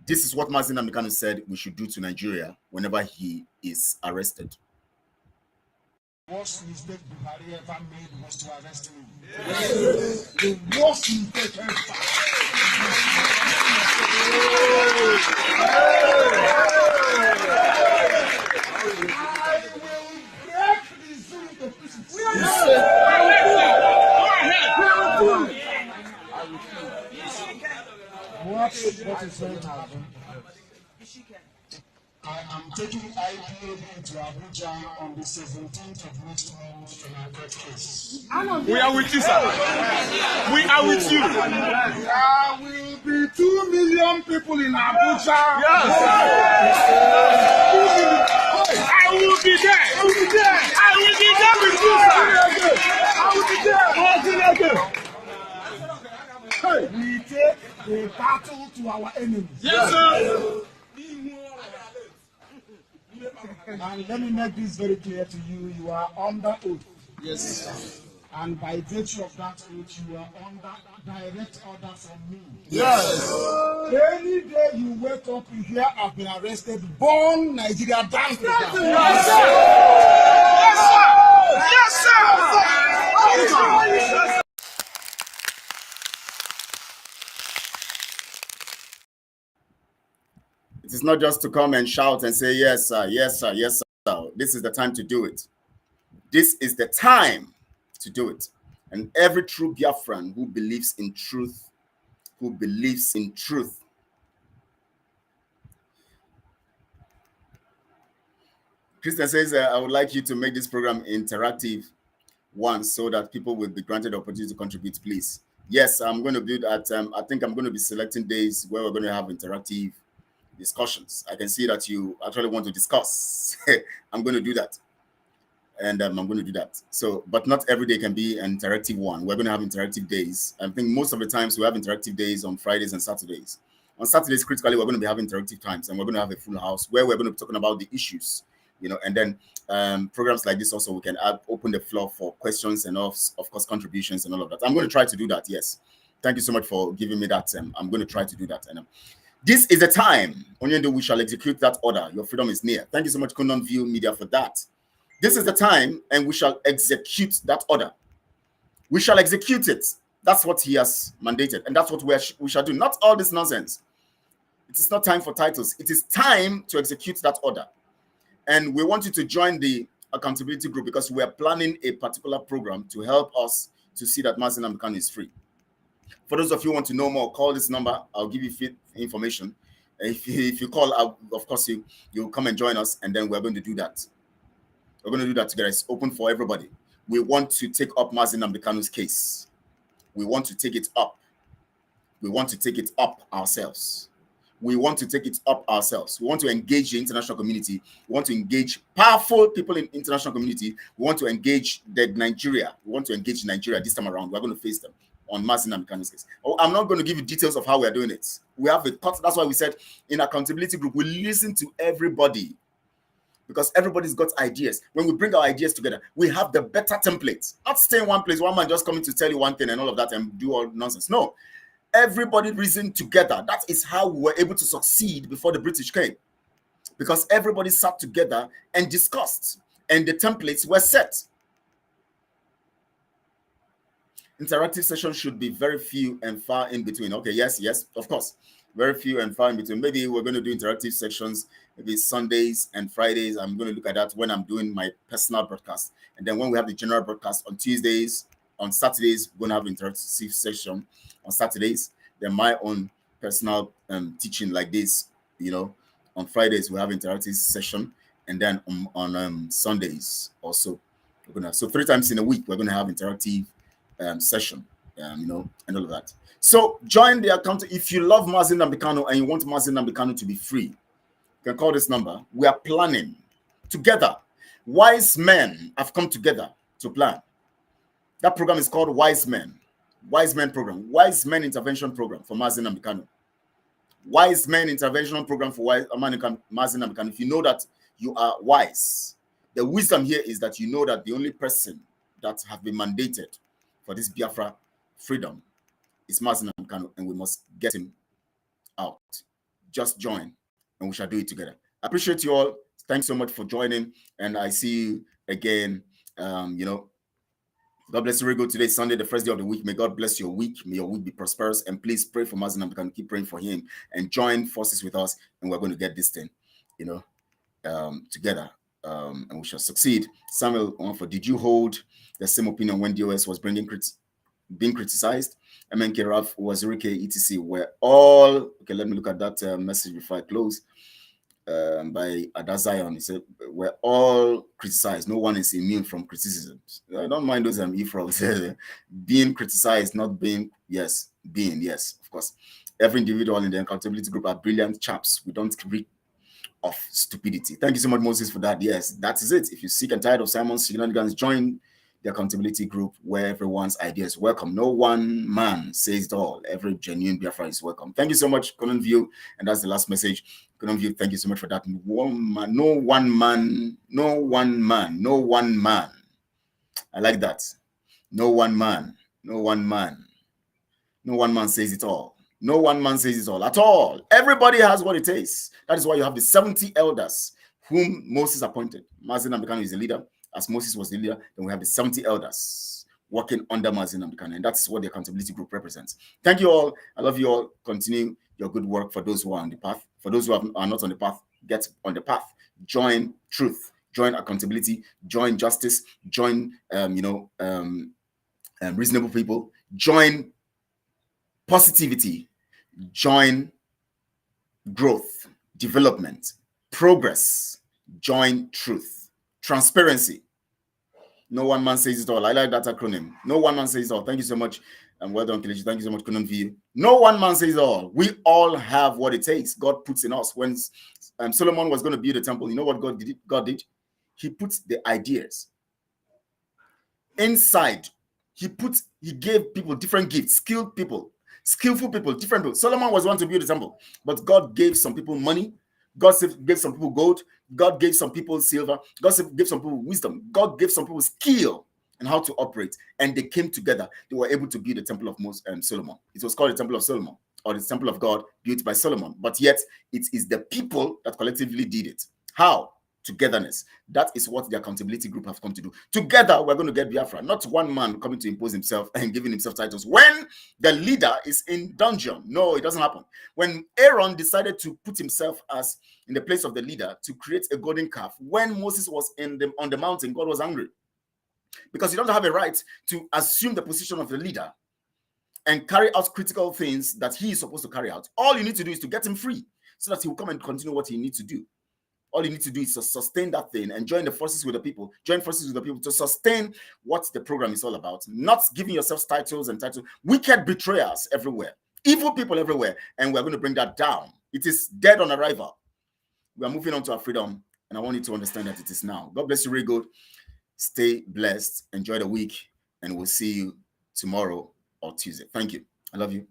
this is what Mazi Nnamdi Kanu said we should do to Nigeria whenever he is arrested. The worst mistake Buhari ever made was to arrest him. Yes. The worst mistake ever. I will break the zoo to pieces. What is going to happen? I am taking IPAB to Abuja on the 17th of next month in our court case. We are with you, sir. We are with you. There will be 2 million people in Abuja. Yes. I will be there. I will be there. I will be there with you, sir. I will be there. Hey, we take the battle to our enemies. Yes, sir. And let me make this very clear to you. You are under oath. Yes. And by virtue of that oath, you are under direct order from me. Yes. Any day you wake up, you hear I've been arrested, burn Nigeria down. Yes, sir. Yes, sir. Yes, sir. It is not just to come and shout and say, yes, sir, yes, sir, yes, sir. This is the time to do it. This is the time to do it. And every true Biafran who believes in truth, Christian says, I would like you to make this program interactive once so that people will be granted the opportunity to contribute, please. Yes, I'm going to do that. I think I'm going to be selecting days where we're going to have interactive discussions. I can see that you actually want to discuss. I'm going to do that. And I'm going to do that. So, but not every day can be an interactive one. We're going to have interactive days. I think most of the times we have interactive days on Fridays and Saturdays. On Saturdays, critically, we're going to be having interactive times, and we're going to have a full house where we're going to be talking about the issues, you know, and then programs like this also, we can open the floor for questions and of course, contributions and all of that. I'm going to try to do that. Yes. Thank you so much for giving me that. I'm going to try to do that. And this is the time, Onyendo, we shall execute that order. Your freedom is near. Thank you so much, Kunon View Media, for that. This is the time, and we shall execute that order. We shall execute it. That's what he has mandated, and that's what we shall do. Not all this nonsense. It is not time for titles. It is time to execute that order. And we want you to join the accountability group because we are planning a particular program to help us to see that Mazi Nnamdi Kanu is free. For those of you who want to know more, call this number. I'll give you information. If you call, of course, you'll come and join us, and then we're going to do that. We're going to do that together. It's open for everybody. We want to take up Mazi Nnamdi Kanu's case. We want to take it up. We want to take it up ourselves. We want to take it up ourselves. We want to engage the international community. We want to engage powerful people in the international community. We want to engage Nigeria. We want to engage Nigeria this time around. We're going to face them on Mazi Nnamdi Kanu's case. I'm not going to give you details of how we're doing it. We have a thought. That's why we said in accountability group, we listen to everybody. Because everybody's got ideas. When we bring our ideas together, we have the better templates. Not stay in one place, one man just coming to tell you one thing and all of that and do all nonsense. No. Everybody reasoned together. That is how we were able to succeed before the British came. Because everybody sat together and discussed. And the templates were set. Interactive sessions should be very few and far in between. Okay, yes, of course. Very few and far in between. Maybe we're going to do interactive sections, maybe Sundays and Fridays. I'm going to look at that when I'm doing my personal broadcast. And then when we have the general broadcast on Tuesdays, on Saturdays, we're going to have interactive session on Saturdays. Then my own personal teaching like this, you know, on Fridays, we have interactive session. And then on Sundays also, we're going to, so 3 times in a week, we're going to have interactive session, you know, and all of that. So join the account. If you love Mazi Nnamdi Kanu and you want Mazi Nnamdi Kanu to be free, you can call this number. We are planning together. Wise men have come together to plan. That program is called Wise Men. Wise Men Program. Wise Men Intervention Program for Mazi Nnamdi Kanu. Wise Men Intervention Program for Mazi Nnamdi Kanu. If you know that you are wise, the wisdom here is that you know that the only person that have been mandated for this Biafra freedom is Mazi Nnamdi Kanu, and we must get him out. Just join, and we shall do it together. I appreciate you all. Thanks so much for joining, and I see you again. You know, God bless you. Very good. Today is Sunday, the first day of the week. May God bless your week. May your week be prosperous, and please pray for Mazi Nnamdi Kanu. Keep praying for him, and join forces with us, and we're going to get this thing, you know, together, and we shall succeed. Samuel, did you hold the same opinion when DOS was being criticized? MNK, Raf, Wazirike, etc. We're all okay. Let me look at that message before I close. By Adazion, he said, we're all criticized. No one is immune from criticism. I don't mind those Ifra being criticized, not being, yes, being, yes, of course. Every individual in the accountability group are brilliant chaps. We don't read of stupidity. Thank you so much, Moses, for that. Yes, that is it. If you're sick and tired of Simon's shenanigans, join the accountability group where everyone's ideas welcome. No one man says it all. Every genuine Biafra is welcome. Thank you so much, Conan View. And that's the last message. Conan View, thank you so much for that. No one man. I like that. No one man says it all. No one man says it all at all. Everybody has what it takes. That is why you have the 70 elders whom Moses appointed. Mazi Nnamdi Kanu is the leader. As Moses was the leader, then we have the 70 elders working under Mazi Nnamdi Kanu, and that's what the accountability group represents. Thank you all. I love you all. Continue your good work. For those who are on the path, for those who are not on the path, get on the path. Join truth. Join accountability. Join justice. Join, reasonable people. Join positivity. Join growth, development, progress. Join truth, transparency. No one man says it all. I like that acronym. No one man says it all. Thank you so much. And well done, Kelechi. Thank you so much, Conan V. No one man says it all. We all have what it takes. God puts in us. When Solomon was going to build a temple, you know what God did? He put the ideas inside. He gave people different gifts, skillful people, different people. Solomon was one to build a temple, but God gave some people money. God gave some people gold. God gave some people silver. God gave some people wisdom. God gave some people skill and how to operate. And they came together. They were able to build the temple of Solomon. It was called the temple of Solomon, or the temple of God built by Solomon. But yet it is the people that collectively did it. How? Togetherness. That is what the accountability group have come to do. Together, we're going to get Biafra. Not one man coming to impose himself and giving himself titles when the leader is in dungeon. No, it doesn't happen. When Aaron decided to put himself as in the place of the leader to create a golden calf, when Moses was on the mountain, God was angry. Because you don't have a right to assume the position of the leader and carry out critical things that he is supposed to carry out. All you need to do is to get him free so that he will come and continue what he needs to do. All you need to do is to sustain that thing and join forces with the people to sustain what the program is all about. Not giving yourself titles. Wicked betrayers everywhere. Evil people everywhere. And we're going to bring that down. It is dead on arrival. We are moving on to our freedom. And I want you to understand that it is now. God bless you very good. Stay blessed. Enjoy the week. And we'll see you tomorrow or Tuesday. Thank you. I love you.